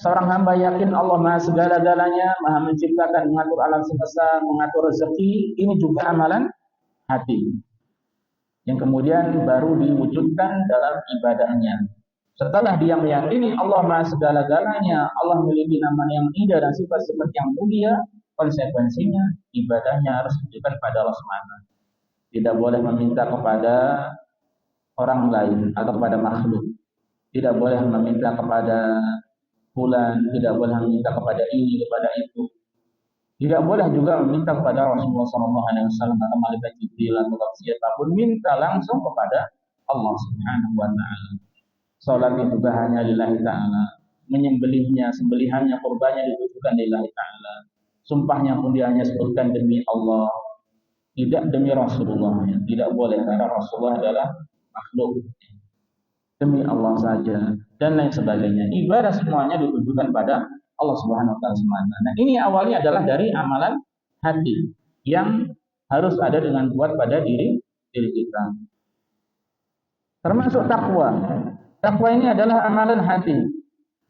seorang hamba yakin Allah Maha segala-galanya, Maha menciptakan, mengatur alam semesta, mengatur rezeki. Ini juga amalan hati. Yang kemudian baru diwujudkan dalam ibadahnya. Setelah dia meyakini Allah Maha segala-galanya, Allah memiliki nama yang indah dan sifat-sifat yang mulia, konsekuensinya ibadahnya harus ditujukan pada Allah SWT. Tidak boleh meminta kepada orang lain atau kepada makhluk. Tidak boleh meminta kepada fulan, tidak boleh meminta kepada ini, kepada itu. Tidak boleh juga meminta kepada Rasulullah SAW atau malaikat Jibril atau siapapun, minta langsung kepada Allah Subhanahu wa taala. Salatnya juga hanya lillahi ta'ala. Menyembelihnya, sembelihannya, kurbannya ditujukan lillahi ta'ala. Sumpahnya pun dia hanya sebutkan demi Allah, tidak demi Rasulullah. Tidak boleh, karena Rasulullah adalah makhluk. Demi Allah saja dan lain sebagainya. Ibadah semuanya ditujukan pada Allah Subhanahu wa taala semata. Nah, ini awalnya adalah dari amalan hati. yang harus ada dengan kuat pada diri kita. Termasuk takwa. Takwa ini adalah amalan hati.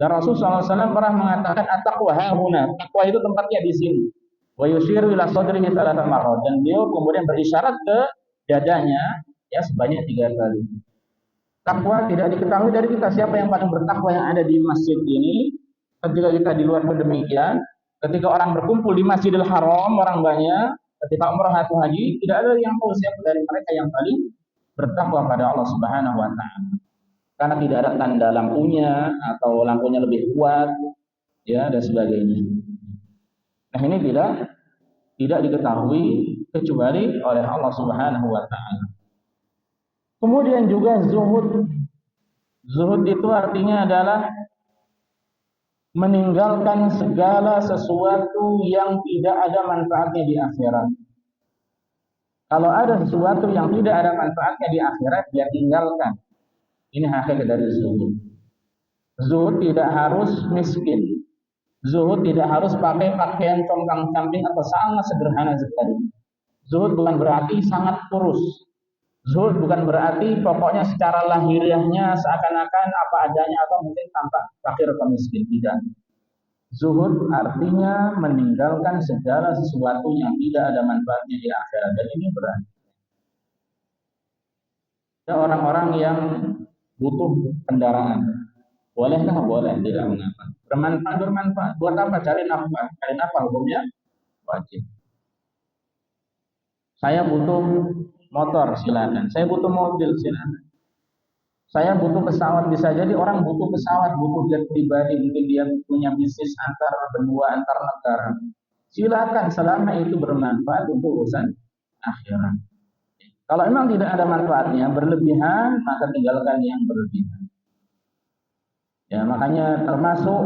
Dan Rasulullah SAW pernah mengatakan at-taqwa hahuna. Takwa itu tempatnya di sini. Wa yushiru ila sadrihi thalatha marrat. Dan beliau kemudian berisyarat ke dadanya ya sebanyak 3 kali. Takwa tidak diketahui dari kita siapa yang paling bertakwa yang ada di masjid ini. Ketika kita di luar pun demikian. Ketika orang berkumpul di Masjidil Haram orang banyak, ketika umrah atau haji, tidak ada yang tahu siapa dari mereka yang paling bertakwa pada Allah Subhanahu wa taala. Karena tidak ada tanda lampunya atau lampunya lebih kuat ya dan sebagainya. Nah, ini tidak diketahui kecuali oleh Allah Subhanahu wa taala. Kemudian juga zuhud. Zuhud itu artinya adalah meninggalkan segala sesuatu yang tidak ada manfaatnya di akhirat. Kalau ada sesuatu yang tidak ada manfaatnya di akhirat, dia tinggalkan. Ini hakikat dari zuhud. Zuhud tidak harus miskin. Zuhud tidak harus pakai pakaian compang-camping atau sangat sederhana sekali. Zuhud bukan berarti sangat kurus. Zuhud bukan berarti pokoknya secara lahiriahnya seakan-akan apa adanya atau mungkin tampak fakir atau miskin. Tidak. Zuhud artinya meninggalkan segala sesuatu yang tidak ada manfaatnya di akhirat. Dan ini berarti ada orang-orang yang butuh kendaraan. Bolehkah? Boleh, tidak mengapa. Bermanfaat. Buat apa? Cari nafkah. Cari nafkah hukumnya wajib. Saya butuh motor, silakan. Saya butuh mobil, silakan. Saya butuh pesawat, bisa jadi orang butuh pesawat, butuh jet pribadi, mungkin dia punya bisnis antar benua, antar negara. Silakan selama itu bermanfaat untuk urusan akhirat. Kalau memang tidak ada manfaatnya, berlebihan, maka tinggalkan yang berlebihan. Ya, makanya termasuk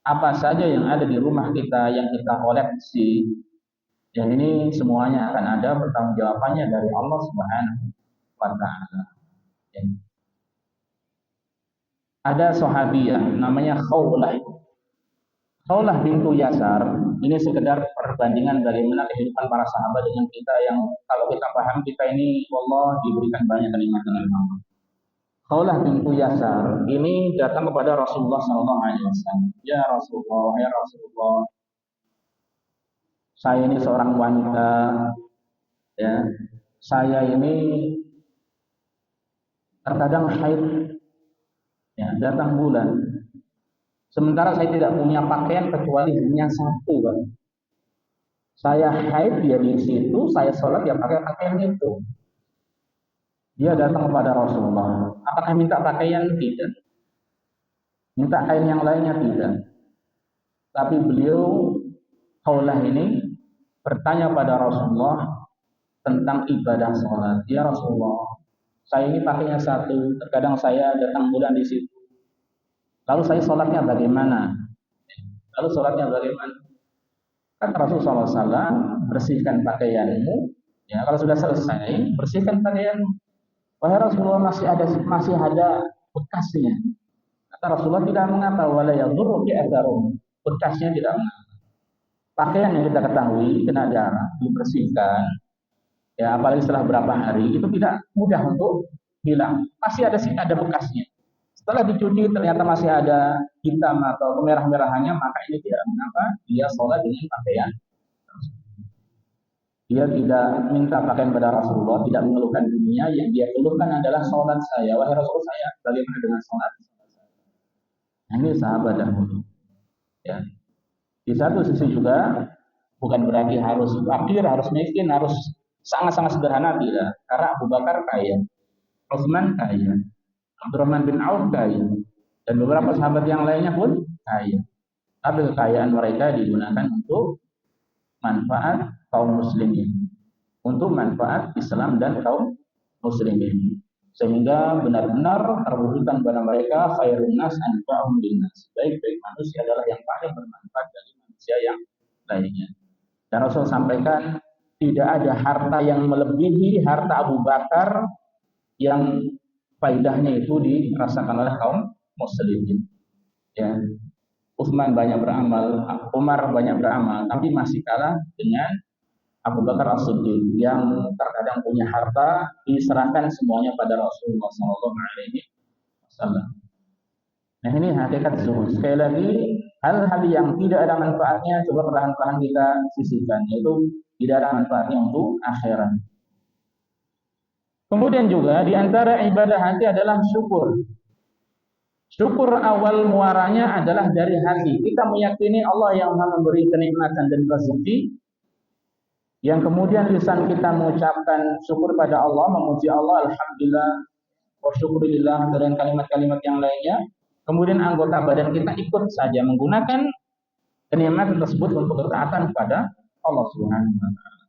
apa saja yang ada di rumah kita, yang kita koleksi, ya ini semuanya akan ada pertanggungjawabannya dari Allah Subhanahu wa taala. Ya. Ada sahabiah namanya Khawlah. Khawlah bintu Yasar. Ini sekedar perbandingan bagaimana kehidupan para sahabat dengan kita yang kalau kita paham kita ini Allah diberikan banyak kenikmatan oleh Allah. Khawlah bintu Yasar ini datang kepada Rasulullah SAW. Ya Rasulullah, saya ini seorang wanita, ya, saya ini terkadang haid, ya, datang bulan. Sementara saya tidak punya pakaian kecuali hanya satu, Pak. Saya haid, dia di situ, saya sholat, dia pakai pakaian itu. Dia datang kepada Rasulullah. Apakah minta pakaian? Tidak. Minta kain yang lainnya? Tidak. Tapi beliau, Khawlah ini, bertanya pada Rasulullah tentang ibadah sholat. Ya Rasulullah, saya ini pakainya satu, terkadang saya datang bulan di situ. Lalu saya sholatnya bagaimana? Kan Rasulullah SAW, bersihkan pakaianmu. Ya, kalau sudah selesai, bersihkan pakaianmu. Wahai Rasulullah, masih ada bekasnya. Kata Rasulullah, tidak mengapa. Wala yadurruki atharum. Bekasnya tidak mengapa. Pakaian yang kita ketahui kena darah, dibersihkan. Ya, apalagi setelah berapa hari, itu tidak mudah untuk hilang. Pasti ada bekasnya. Setelah dicuci ternyata masih ada hitam atau kemerah-merahannya, maka ini tidak mengapa dia sholat dengan pakaian. Dia tidak minta pakaian pada Rasulullah, tidak mengeluhkan dunia, yang dia keluhkan adalah sholat saya. Wahai Rasul saya, bagaimana dengan sholat? Nah, ini sahabat dahulu. Ya. Di satu sisi juga bukan berarti harus fakir, harus miskin, harus sangat-sangat sederhana, tidak. Karena Abu Bakar kaya, Utsman kaya, Abdurrahman bin Auf kaya, dan beberapa sahabat yang lainnya pun kaya. Tapi kekayaan mereka digunakan untuk manfaat kaum muslimin, untuk manfaat Islam dan kaum muslimin, sehingga benar-benar terwujudkan pada mereka khairun nas anfa'uhum linnas. Baik-baik manusia adalah yang paling bermanfaat dari manusia yang lainnya. Dan Rasul sampaikan tidak ada harta yang melebihi harta Abu Bakar yang faidahnya itu dirasakan oleh kaum muslimin. Ya, Utsman banyak beramal, Umar banyak beramal, tapi masih kalah dengan Abu Bakar As-Siddiq yang terkadang punya harta diserahkan semuanya pada Rasulullah SAW. Nah ini hakikat zuhud. Sekali lagi, hal-hal yang tidak ada manfaatnya coba perlahan-lahan kita sisihkan, yaitu tidak ada manfaatnya untuk akhirat. Kemudian juga di antara ibadah hati adalah syukur. Syukur awal muaranya adalah dari hati. Kita meyakini Allah yang memberi kenikmatan dan rezeki, yang kemudian lisan kita mengucapkan syukur pada Allah, memuji Allah, alhamdulillah, wa syukurillah, dan kalimat-kalimat yang lainnya. Kemudian anggota badan kita ikut saja menggunakan kenikmatan tersebut untuk ketaatan kepada Allah Subhanahu wa taala.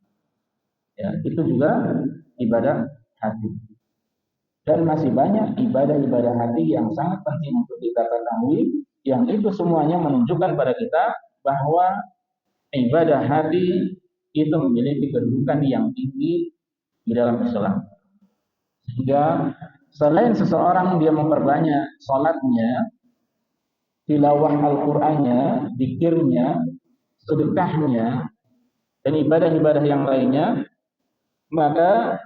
Ya, itu juga ibadah hati. Dan masih banyak ibadah-ibadah hati yang sangat penting untuk kita ketahui, yang itu semuanya menunjukkan pada kita bahwa ibadah hati itu memiliki kedudukan yang tinggi di dalam Islam. Sehingga selain seseorang dia memperbanyak salatnya, tilawah Al-Qur'annya, zikirnya, sedekahnya, dan ibadah-ibadah yang lainnya, maka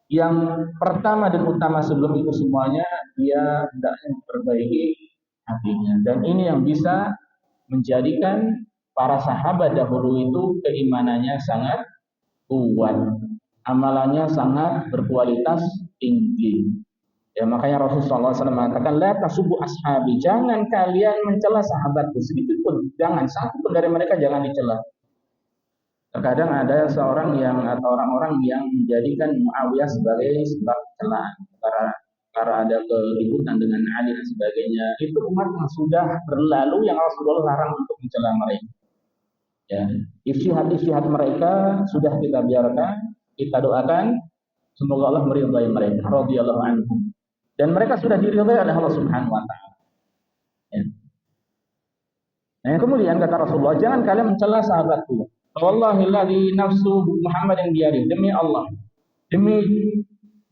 yang pertama dan utama sebelum itu semuanya, dia hendaknya memperbaiki hatinya. Dan ini yang bisa menjadikan para sahabat dahulu itu keimanannya sangat kuat, amalannya sangat berkualitas tinggi. Ya, makanya Rasulullah SAW mengatakan, la tasubbu ashabi, jangan kalian mencela sahabatku sedikit pun, jangan satu pun dari mereka jangan dicela. Terkadang ada seorang yang atau orang-orang yang menjadikan Muawiyah sebagai sebab celaan karena ada keributan dengan Ali dan sebagainya. Itu umat yang sudah berlalu yang Rasulullah larang untuk mencela mereka. Ya, istihad mereka sudah kita biarkan, kita doakan semoga Allah meridhai mereka radhiyallahu anhum. Dan mereka sudah diridhai oleh Allah Subhanahu wa taala. Ya. Nah, kemudian kata Rasulullah, jangan kalian mencela sahabatku. Wallahilladzi nafsu Muhammad yang biyadihi, demi Allah, demi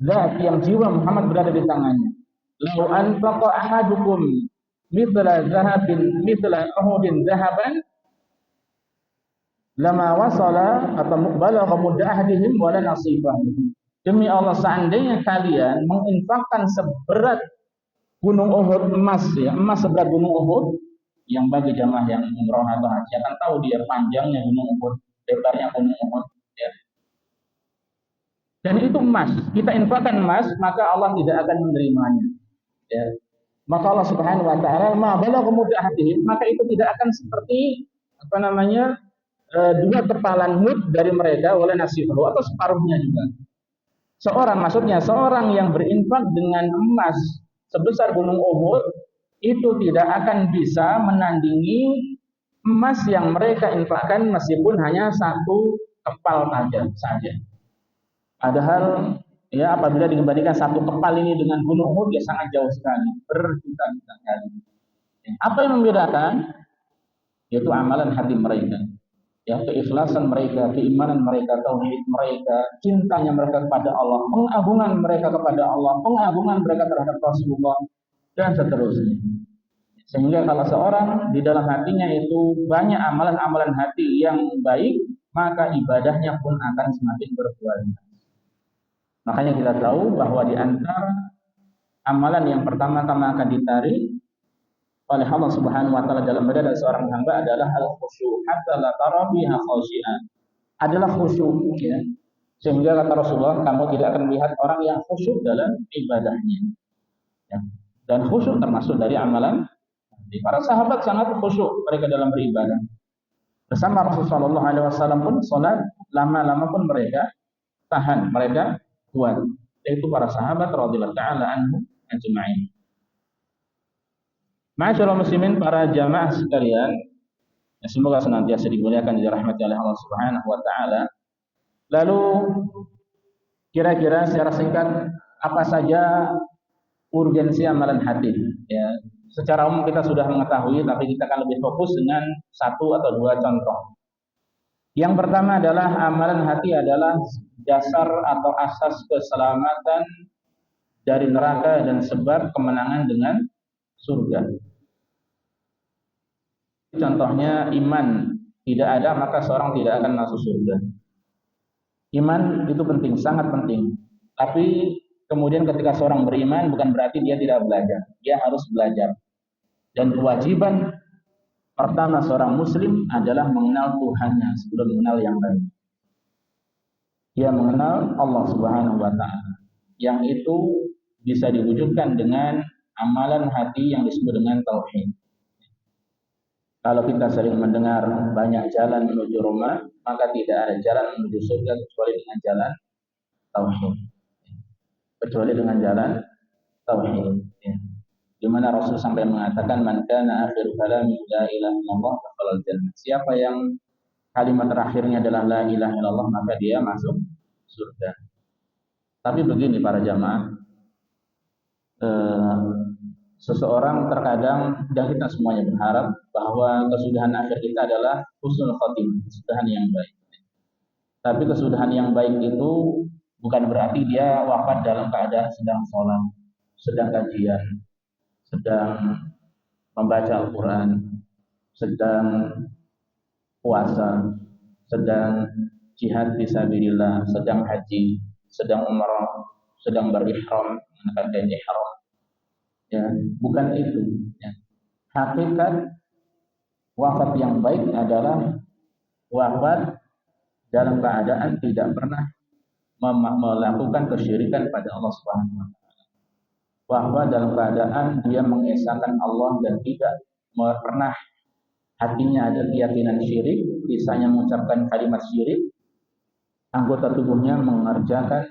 zat yang jiwa Muhammad berada di tangannya. Lau anfaqa ahadukum mithla uhudin zahaban lama wasala atau balagha mudda ahadihim wala nasibah. Demi Allah, seandainya kalian menginfakkan seberat gunung Uhud emas, ya, emas seberat gunung Uhud, yang bagi jamaah yang umroh atau haji akan tahu dia panjangnya gunung Uhud, lebarnya gunung Uhud, ya. Dan itu emas, kita infakkan emas, maka Allah tidak akan menerimanya. Ya. Maka Allah Subhanahu wa taala ma balagha mudda ahadihim, maka itu tidak akan seperti dua kepalan mud dari mereka oleh nasibahu atau separuhnya juga. Seorang yang berinfak dengan emas sebesar gunung Uhud itu tidak akan bisa menandingi emas yang mereka infakkan meskipun hanya satu kepal saja. Padahal ya apabila dibandingkan satu kepal ini dengan gunung Uhud ya sangat jauh sekali, berjuta-juta kali. Apa yang membedakan? Yaitu amalan hati mereka. Ya, keikhlasan mereka, keimanan mereka, tauhid mereka, cintanya mereka kepada Allah, pengagungan mereka kepada Allah, pengagungan mereka terhadap Rasulullah, dan seterusnya. Sehingga kalau seorang di dalam hatinya itu banyak amalan-amalan hati yang baik, maka ibadahnya pun akan semakin berkualitas. Makanya kita tahu bahwa di antara amalan yang pertama-tama akan ditarik oleh Allah Subhanahu wa taala dalam badan seorang hamba adalah al-khusyuk, hatta la tara biha khasyi'an. Adalah khusyuk, ya. Sehingga kata Rasulullah, kamu tidak akan melihat orang yang khusyuk dalam ibadahnya. Ya. Dan khusyuk termasuk dari amalan. Para sahabat sangat khusyuk mereka dalam beribadah. Bersama Rasulullah SAW pun salat lama-lama pun mereka tahan, mereka kuat. Yaitu para sahabat radhiyallahu taala anhum ajma'in. Ma'asyiral muslimin, para jamaah sekalian, ya, semoga senantiasa dimuliakan dan dirahmati oleh Allah Subhanahu wa taala. Lalu kira-kira secara singkat apa saja urgensi amalan hati? Ya, secara umum kita sudah mengetahui, tapi kita akan lebih fokus dengan satu atau dua contoh. Yang pertama adalah amalan hati adalah dasar atau asas keselamatan dari neraka dan sebab kemenangan dengan surga. Contohnya iman tidak ada maka seorang tidak akan masuk surga. Iman itu penting, sangat penting. Tapi kemudian ketika seorang beriman bukan berarti dia tidak belajar. Dia harus belajar. Dan kewajiban pertama seorang muslim adalah mengenal Tuhannya sebelum mengenal yang lain. Dia mengenal Allah Subhanahu wa taala. Yang itu bisa diwujudkan dengan amalan hati yang disebut dengan tauhid. Kalau kita sering mendengar banyak jalan menuju Roma, maka tidak ada jalan menuju surga kecuali dengan jalan tauhid. Kecuali dengan jalan tauhid. Ya. Di mana Rasul sampai mengatakan man kana akhiru kalami la ilaha illallah dakhala jannah. Siapa yang kalimat terakhirnya adalah la ilaha illallah maka dia masuk surga. Tapi begini para jamaah, seseorang terkadang dan kita semuanya berharap bahwa kesudahan akhir kita adalah husnul khotimah, kesudahan yang baik. Tapi kesudahan yang baik itu bukan berarti dia wafat dalam keadaan sedang sholat, sedang kajian, sedang membaca Al-Quran, sedang puasa, sedang jihad fisabilillah, sedang haji, sedang umrah, sedang berihram, mengenakan ihram. Ya, bukan itu. Ya. Hakikat wafat yang baik adalah wafat dalam keadaan tidak pernah melakukan kesyirikan pada Allah Subhanahu wa taala. Wafat dalam keadaan dia mengesahkan Allah dan tidak pernah hatinya ada keyakinan syirik, bisanya mengucapkan kalimat syirik, anggota tubuhnya mengerjakan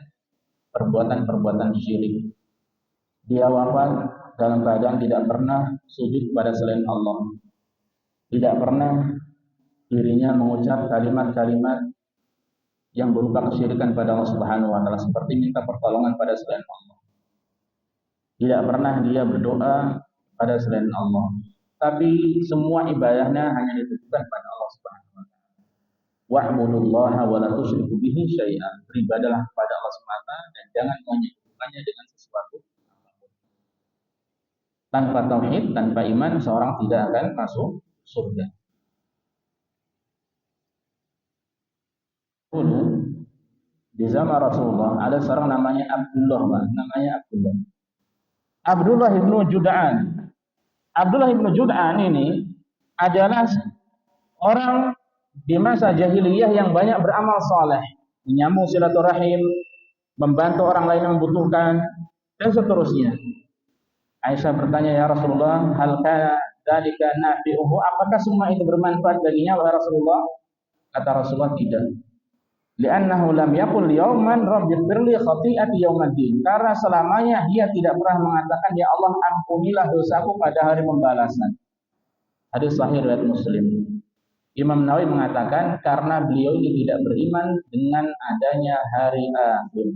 perbuatan-perbuatan syirik. Dia wafat dalam keadaan tidak pernah sujud kepada selain Allah. Tidak pernah dirinya mengucap kalimat-kalimat yang berupa kesyirikan pada Allah Subhanahu wa taala seperti minta pertolongan pada selain Allah. Tidak pernah dia berdoa pada selain Allah. Tapi semua ibadahnya hanya ditujukan pada Allah Subhanahu wa taala. Wa'budullaha wa la tusyriku bihi syai'an. Beribadahlah kepada Allah Subhanahu wa taala dan jangan menyekutukannya dengan sesuatu apapun. Tanpa tauhid, tanpa iman seorang tidak akan masuk surga. Dulu di zaman Rasulullah ada seorang namanya Abdullah, Abdullah ibnu Jud'an. Abdullah ibnu Jud'an ini adalah orang di masa jahiliyah yang banyak beramal saleh, menyambung silaturahim, membantu orang lain yang membutuhkan, dan seterusnya. Aisyah bertanya, ya Rasulullah, hal kana dzalika nafi'uhu? Apakah semua itu bermanfaat baginya, wahai Rasulullah? Kata Rasulullah, tidak. Li'annahu lam yaqul yauman rabbighfirli khati'ati yaumaddin. Karena selamanya dia tidak pernah mengatakan, ya Allah ampunilah dosaku pada hari pembalasan. Hadis sahih riwayat Muslim. Imam Nawawi mengatakan karena beliau ini tidak beriman dengan adanya hari akhir.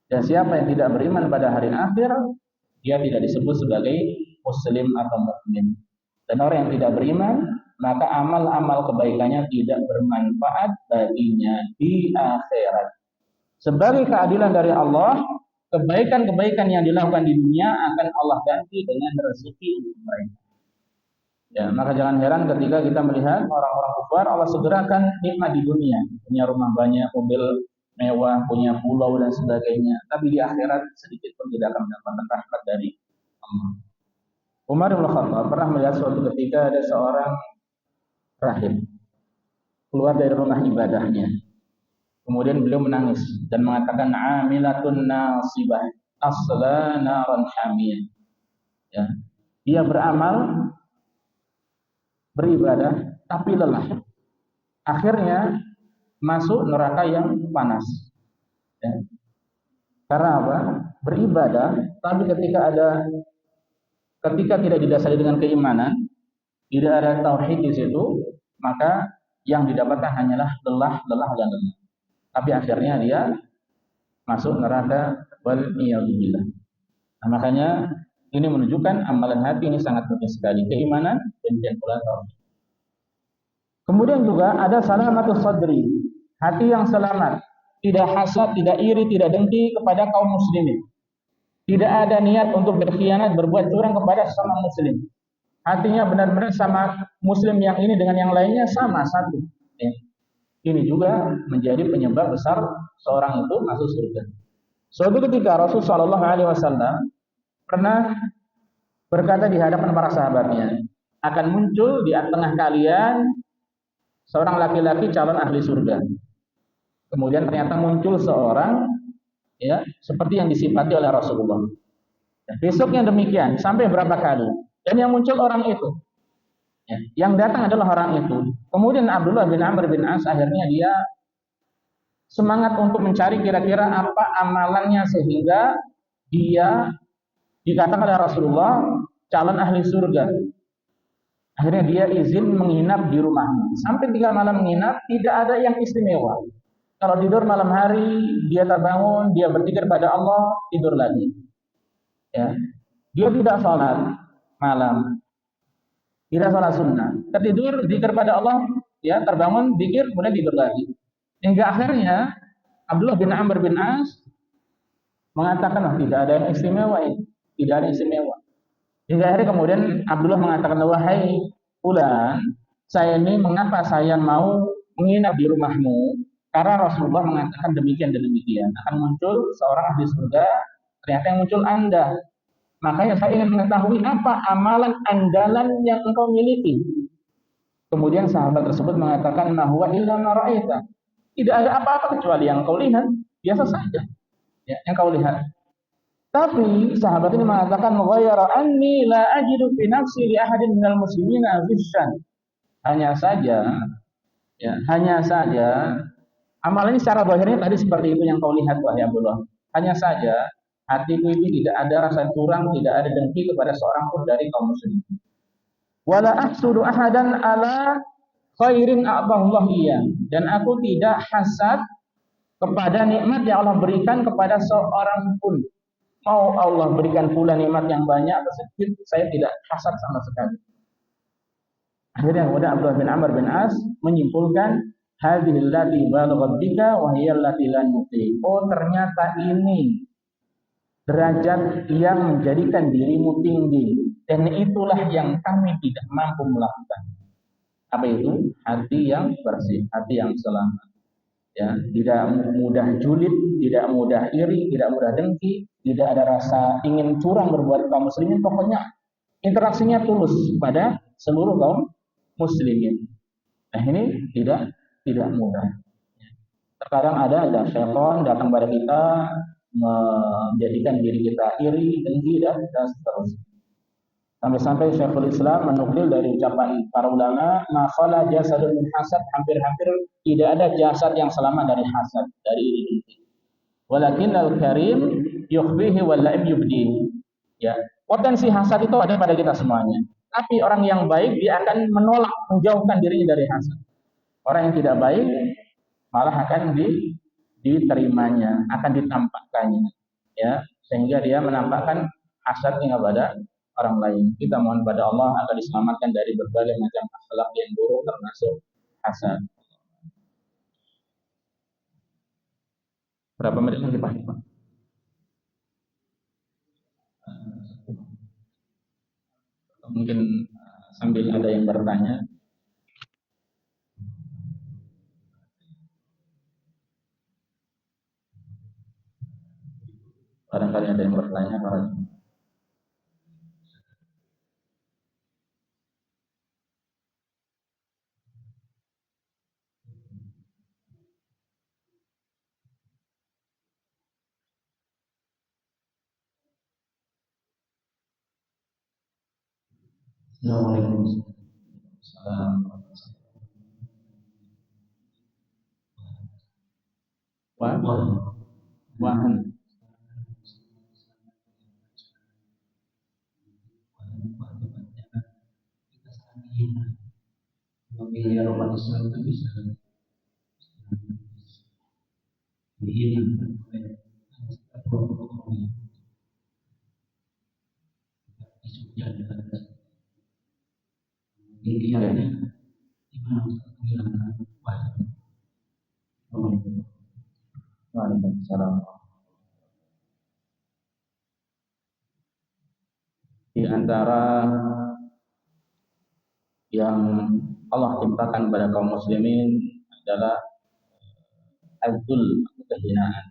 Dan siapa yang tidak beriman pada hari akhir, dia tidak disebut sebagai muslim atau mukmin. Dan orang yang tidak beriman, maka amal-amal kebaikannya tidak bermanfaat baginya di akhirat. Sebagai keadilan dari Allah, kebaikan-kebaikan yang dilakukan di dunia akan Allah ganti dengan rezeki untuk mereka. Ya, maka jangan heran ketika kita melihat orang-orang kufar Allah segerakan nikmat di dunia, punya rumah banyak, mobil mewah, punya pulau dan sebagainya. Tapi di akhirat sedikit pun tidak akan mendapatkan rahmat dari Allah. Umar bin Khattab pernah melihat suatu ketika ada seorang rahib keluar dari rumah ibadahnya. Kemudian beliau menangis dan mengatakan amilatun nasibah asla naran hamiyah. Ya. Dia beramal, beribadah tapi lelah. Akhirnya masuk neraka yang panas. Ya. Karena apa? Beribadah tapi ketika tidak didasari dengan keimanan, tidak ada tauhid di situ, maka yang didapatkan hanyalah lelah. Tapi akhirnya dia masuk neraka wal iyadzubillah. Nah, makanya ini menunjukkan amalan hati ini sangat penting sekali, keimanan dan pula tauhid. Kemudian juga ada salamatus sadri, hati yang selamat, tidak hasad, tidak iri, tidak dengki kepada kaum muslimin. Tidak ada niat untuk berkhianat, berbuat curang kepada sesama muslim. Hatinya benar-benar sama muslim yang ini dengan yang lainnya sama satu. Ya. Ini juga menjadi penyebab besar seorang itu masuk surga. Suatu ketika Rasul Shallallahu Alaihi Wasallam pernah berkata di hadapan para sahabatnya, akan muncul di tengah kalian seorang laki-laki calon ahli surga. Kemudian ternyata muncul seorang ya seperti yang disifati oleh Rasulullah. Ya, besoknya demikian sampai berapa kali dan yang muncul orang itu. Ya, yang datang adalah orang itu. Kemudian Abdullah bin Amr bin As akhirnya dia semangat untuk mencari kira-kira apa amalannya sehingga dia dikatakan oleh Rasulullah calon ahli surga. Akhirnya dia izin menginap di rumahnya. Sampai 3 malam menginap, tidak ada yang istimewa. Kalau tidur malam hari, dia terbangun, dia berzikir pada Allah, tidur lagi. Ya, dia tidak sholat malam, tidak sholat sunnah. Tertidur, zikir pada Allah, ya terbangun, zikir, kemudian tidur lagi. Hingga akhirnya Abdullah bin Amr bin As mengatakan, oh, tidak ada yang istimewa ini, tidak ada yang istimewa. Hingga akhirnya kemudian Abdullah mengatakan, wahai fulan, saya ini mengapa saya mau menginap di rumahmu? Karena Rasulullah mengatakan demikian dan demikian. Akan muncul seorang ahli surga, ternyata yang muncul Anda. Makanya saya ingin mengetahui apa amalan andalan yang engkau miliki. Kemudian sahabat tersebut mengatakan, ma huwa illa ma ra'aita. Tidak ada apa-apa kecuali yang kau lihat, biasa saja. Ya, yang kau lihat. Tapi sahabat ini mengatakan, "Ghaira anni la ajidu fi nafsi li ahadin minal muslimina ghishyan." Hanya saja, ya, hanya saja amalannya secara zahirnya tadi seperti itu yang kau lihat wahai Abdullah. Hanya saja hatiku ini tidak ada rasa curang, tidak ada dengki kepada seorang pun dari kaum muslimin. Wala ahsudu ahadan ala khairin a'tahullah iya. Dan aku tidak hasad kepada nikmat yang Allah berikan kepada seorang pun. Mau Allah berikan pula nikmat yang banyak atau sedikit, saya tidak hasad sama sekali. Akhirnya kemudian Abdullah bin Amr bin As menyimpulkan, hadhil lati balaghat bika wa hiya allati lan yuti. Oh, ternyata ini derajat yang menjadikan dirimu tinggi dan itulah yang kami tidak mampu melakukan. Apa itu? Hati yang bersih, hati yang selamat. Ya, tidak mudah julid, tidak mudah iri, tidak mudah dengki, tidak ada rasa ingin curang berbuat kaum muslimin, pokoknya interaksinya tulus pada seluruh kaum muslimin. Nah, ini tidak mudah. Terkadang ada syaitan datang pada kita menjadikan diri kita iri, dengki dan seterusnya. Sampai-sampai Syekhul Islam menukil dari ucapan para ulama, ma khala jasadun min hasad, hampir-hampir tidak ada jasad yang selamat dari hasad, dari iri dengki. Walakinnal karim yukhfihi wal la'ib yubdihi. Ya, potensi hasad itu ada pada kita semuanya. Tapi orang yang baik dia akan menolak, menjauhkan dirinya dari hasad. Orang yang tidak baik malah akan diterimanya, akan ditampakkannya. Ya, sehingga dia menampakkan hasadnya kepada orang lain. Kita mohon pada Allah agar diselamatkan dari berbagai macam akhlak yang buruk termasuk hasad. Berapa menit lagi Pak? Mungkin sambil ada yang bertanya. Barangkali ada yang bertanya, Pak. Assalamualaikum. Wahan. Bagi Eropa Islam itu bisa dihilangkan oleh protokolnya. Isunya adalah idealnya di mana menghilangkan wajib. Waalaikumsalam. Di antara yang Allah ciptakan pada kaum muslimin adalah al-dzul, kehinaan.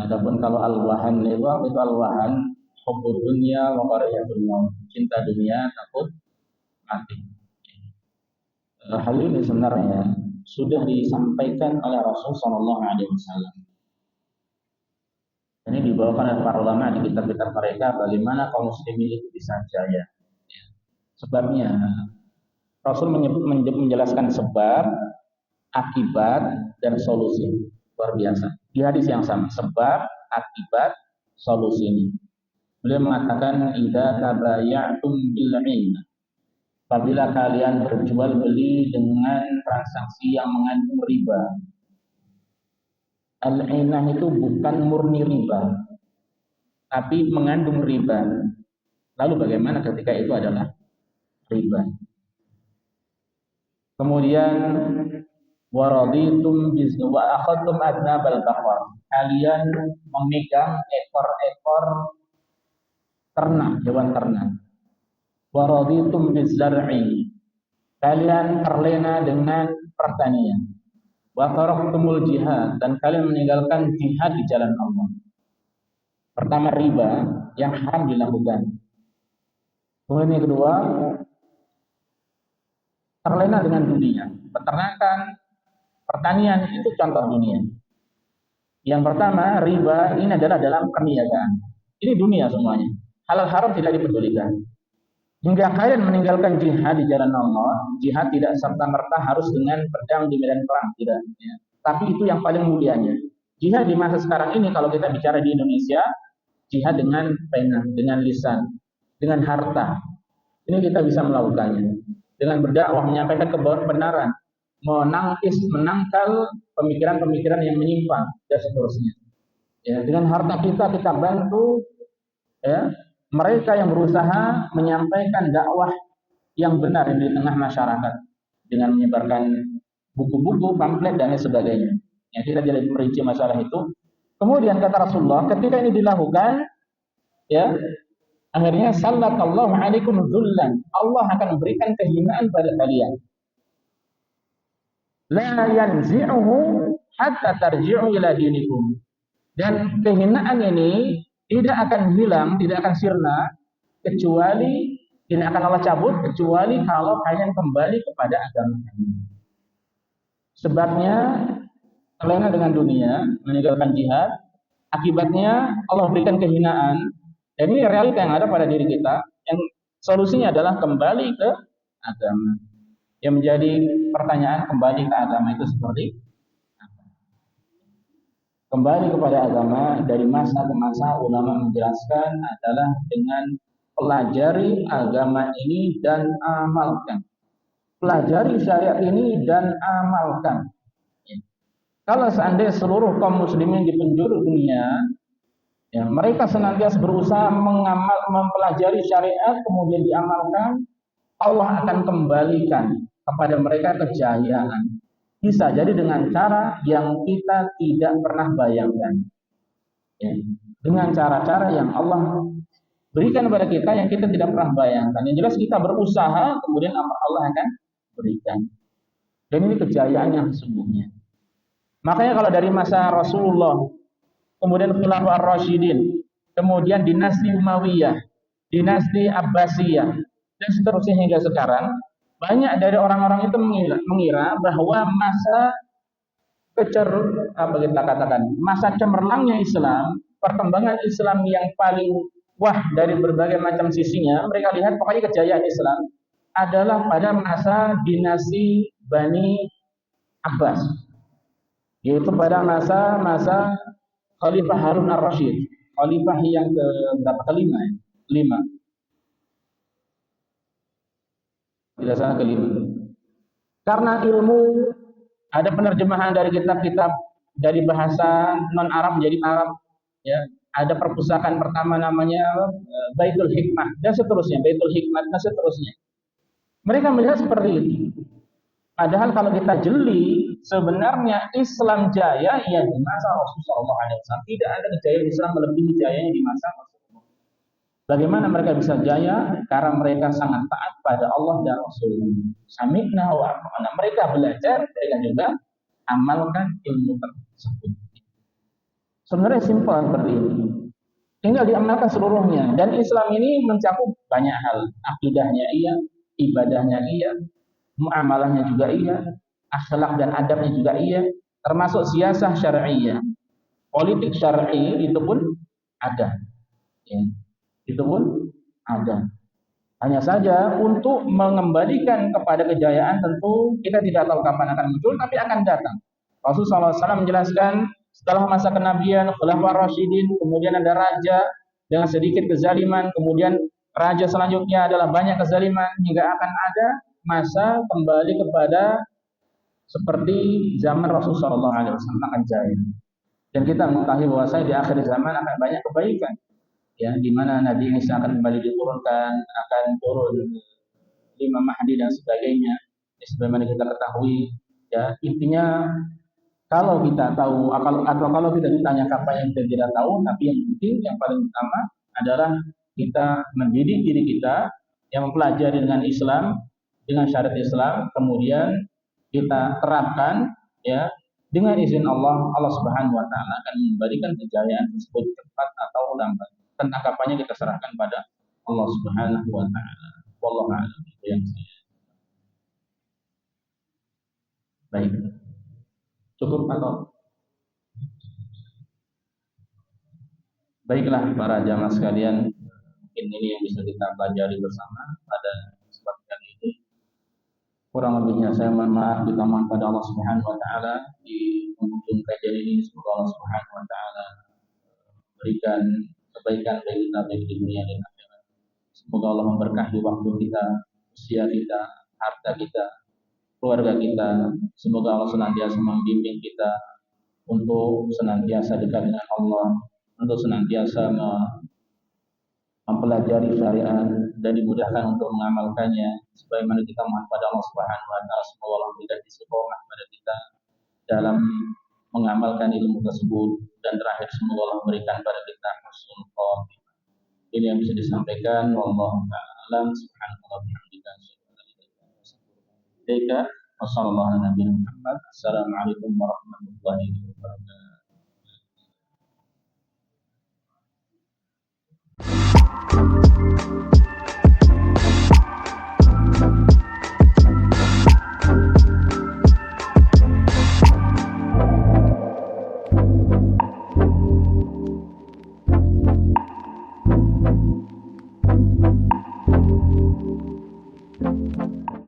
Adapun kalau al-wahan itu al-wahan hubbud dunya wa karahiyatul maut, cinta dunia, takut mati. Hal ini sebenarnya sudah disampaikan oleh Rasul sallallahu alaihi wasallam. Ini dibawakan oleh para ulama di kitab-kitab mereka bagaimana kaum muslimin itu bisa jaya. Sebabnya Rasul menjelaskan sebab, akibat, dan solusi. Luar biasa. Di hadis yang sama, sebab, akibat, solusinya. Beliau mengatakan, idza tabaya'tum bil 'ain. Apabila kalian berjual beli dengan transaksi yang mengandung riba. Al-'ainah itu bukan murni riba, tapi mengandung riba. Lalu bagaimana ketika itu adalah riba? Kemudian waraditum bizni wa akhadtum adnabal baqar. Kalian memegang ekor-ekor ternak, hewan ternak. Waraditum bizar'i. Kalian terlena dengan pertanian. Wa taraktumul jihad, dan kalian meninggalkan jihad di jalan Allah. Pertama, riba yang haram dilakukan. Kemudian yang kedua, terlena dengan dunia. Peternakan, pertanian itu contoh dunia. Yang pertama, riba ini adalah dalam perniagaan. Ini dunia semuanya. Halal haram tidak dipedulikan. Hingga kalian meninggalkan jihad di jalan Allah. Jihad tidak serta-merta harus dengan pedang di medan perang, tidak. Ya. Tapi itu yang paling mulianya. Jihad di masa sekarang ini, kalau kita bicara di Indonesia, jihad dengan pena, dengan lisan, dengan harta. Ini kita bisa melakukannya. Dengan berdakwah, menyampaikan kebenaran, menangkal pemikiran-pemikiran yang menyimpang dan seterusnya. Ya, dengan harta kita bantu ya mereka yang berusaha menyampaikan dakwah yang benar di tengah masyarakat dengan menyebarkan buku-buku, pamflet dan lain sebagainya. Ya, kita tidak merinci masalah itu. Kemudian kata Rasulullah, ketika ini dilakukan, ya, akhirnya sallallahu alaikum dzullan. Allah akan memberikan kehinaan pada kalian. La yanzi'uhu hatta tarji'u ila dinikum. Dan kehinaan ini tidak akan hilang, tidak akan sirna, kecuali tidak akan Allah cabut, kecuali kalau kalian kembali kepada agama kalian. Sebabnya terlena dengan dunia, meninggalkan jihad, akibatnya Allah berikan kehinaan. Dan ini realita yang ada pada diri kita, yang solusinya adalah kembali ke agama. Yang menjadi pertanyaan, kembali ke agama itu seperti kembali kepada agama dari masa ke masa. Ulama menjelaskan adalah dengan pelajari agama ini dan amalkan. Pelajari syariat ini dan amalkan. Kalau seandainya seluruh kaum muslimin di penjuru dunia, ya, mereka senantiasa berusaha mempelajari syariat kemudian diamalkan, Allah akan kembalikan kepada mereka kejayaan. Bisa jadi dengan cara yang kita tidak pernah bayangkan. Ya. Dengan cara-cara yang Allah berikan kepada kita yang kita tidak pernah bayangkan. Yang jelas kita berusaha, kemudian Allah akan berikan. Dan ini kejayaan yang sesungguhnya. Makanya kalau dari masa Rasulullah, kemudian Khulafaur Rasyidin, kemudian dinasti Umayyah, dinasti Abbasiyah, dan seterusnya hingga sekarang, banyak dari orang-orang itu mengira bahwa masa masa cemerlangnya Islam, perkembangan Islam yang paling wah dari berbagai macam sisinya, mereka lihat pokoknya kejayaan Islam adalah pada masa dinasti Bani Abbas, yaitu pada masa Khalifah Harun ar-Rasyid, khalifah yang kelima. Tidak salah kelima. Karena ilmu, ada penerjemahan dari kitab-kitab dari bahasa non Arab menjadi Arab, ya. Ada perpustakaan pertama namanya Baitul Hikmah dan seterusnya, Baitul Hikmah dan seterusnya. Mereka melihat seperti itu. Padahal kalau kita jeli, sebenarnya Islam jaya ya di masa Rasulullah SAW. Tidak ada kejayaan Islam melebihi jayanya di masa Rasulullah. Bagaimana mereka bisa jaya? Karena mereka sangat taat pada Allah dan Rasulullah. Sami'na wa ata'na. Mereka belajar, mereka juga amalkan ilmu tersebut. Sebenarnya simpel seperti ini. Tinggal diamalkan seluruhnya. Dan Islam ini mencakup banyak hal. Akidahnya iya, ibadahnya iya, muamalahnya juga iya, akhlak dan adabnya juga iya, termasuk siasah syar'iyah. Politik syar'i itu pun ada. Ya. Itu pun ada. Hanya saja untuk mengembalikan kepada kejayaan tentu kita tidak tahu kapan akan muncul, tapi akan datang. Rasulullah SAW menjelaskan setelah masa kenabian, Khulafaur Rasyidin, kemudian ada raja dengan sedikit kezaliman, kemudian raja selanjutnya adalah banyak kezaliman, hingga akan ada masa kembali kepada seperti zaman Rasulullah SAW akan jaya. Dan kita mengetahui bahwasanya di akhir zaman akan banyak kebaikan, ya, di mana Nabi Isa akan kembali diturunkan, akan turun Imam Mahdi dan sebagainya. Ya, sebagaimana kita ketahui, ya, intinya kalau kita tahu atau kalau kita ditanya kapan yang kita tidak tahu, tapi yang penting yang paling utama adalah kita mendidik diri kita yang mempelajari dengan Islam, dengan syariat Islam, kemudian kita terapkan, ya, dengan izin Allah, Allah Subhanahu wa taala akan memberikan kejayaan tersebut cepat atau lambat. Tentang kapannya kita serahkan pada Allah Subhanahu wa taala. Wallahu a'lam. Itu yang saya. Baik. Cukup atau baiklah para jamaah sekalian, mungkin ini yang bisa kita pelajari bersama pada kesempatan kali ini. Kurang lebihnya saya mohon maaf, kita mohon pada Allah Subhanahu wa taala di penghujung kajian ini, semoga Allah Subhanahu wa taala berikan kebaikan bagi kita baik di dunia dan akhirat. Semoga Allah memberkahi waktu kita, usia kita, harta kita, keluarga kita. Semoga Allah senantiasa membimbing kita untuk senantiasa dekat dengan Allah, untuk senantiasa mempelajari syariat dan dimudahkan untuk mengamalkannya. Sebagaimana kita mohon pada Allah Subhanahu wa taala, semoga Allah memberikan istiqomah pada kita dalam mengamalkan ilmu tersebut, dan terakhir semoga Allah memberikan pada kita husnul khotimah. Ini yang bisa disampaikan. Wallahu ta'ala alam. Subhanallah wa bihamdika asyhadu an la ilaha illa anta wassalamualaikum warahmatullahi wabarakatuh. Assalamualaikum warahmatullahi wabarakatuh.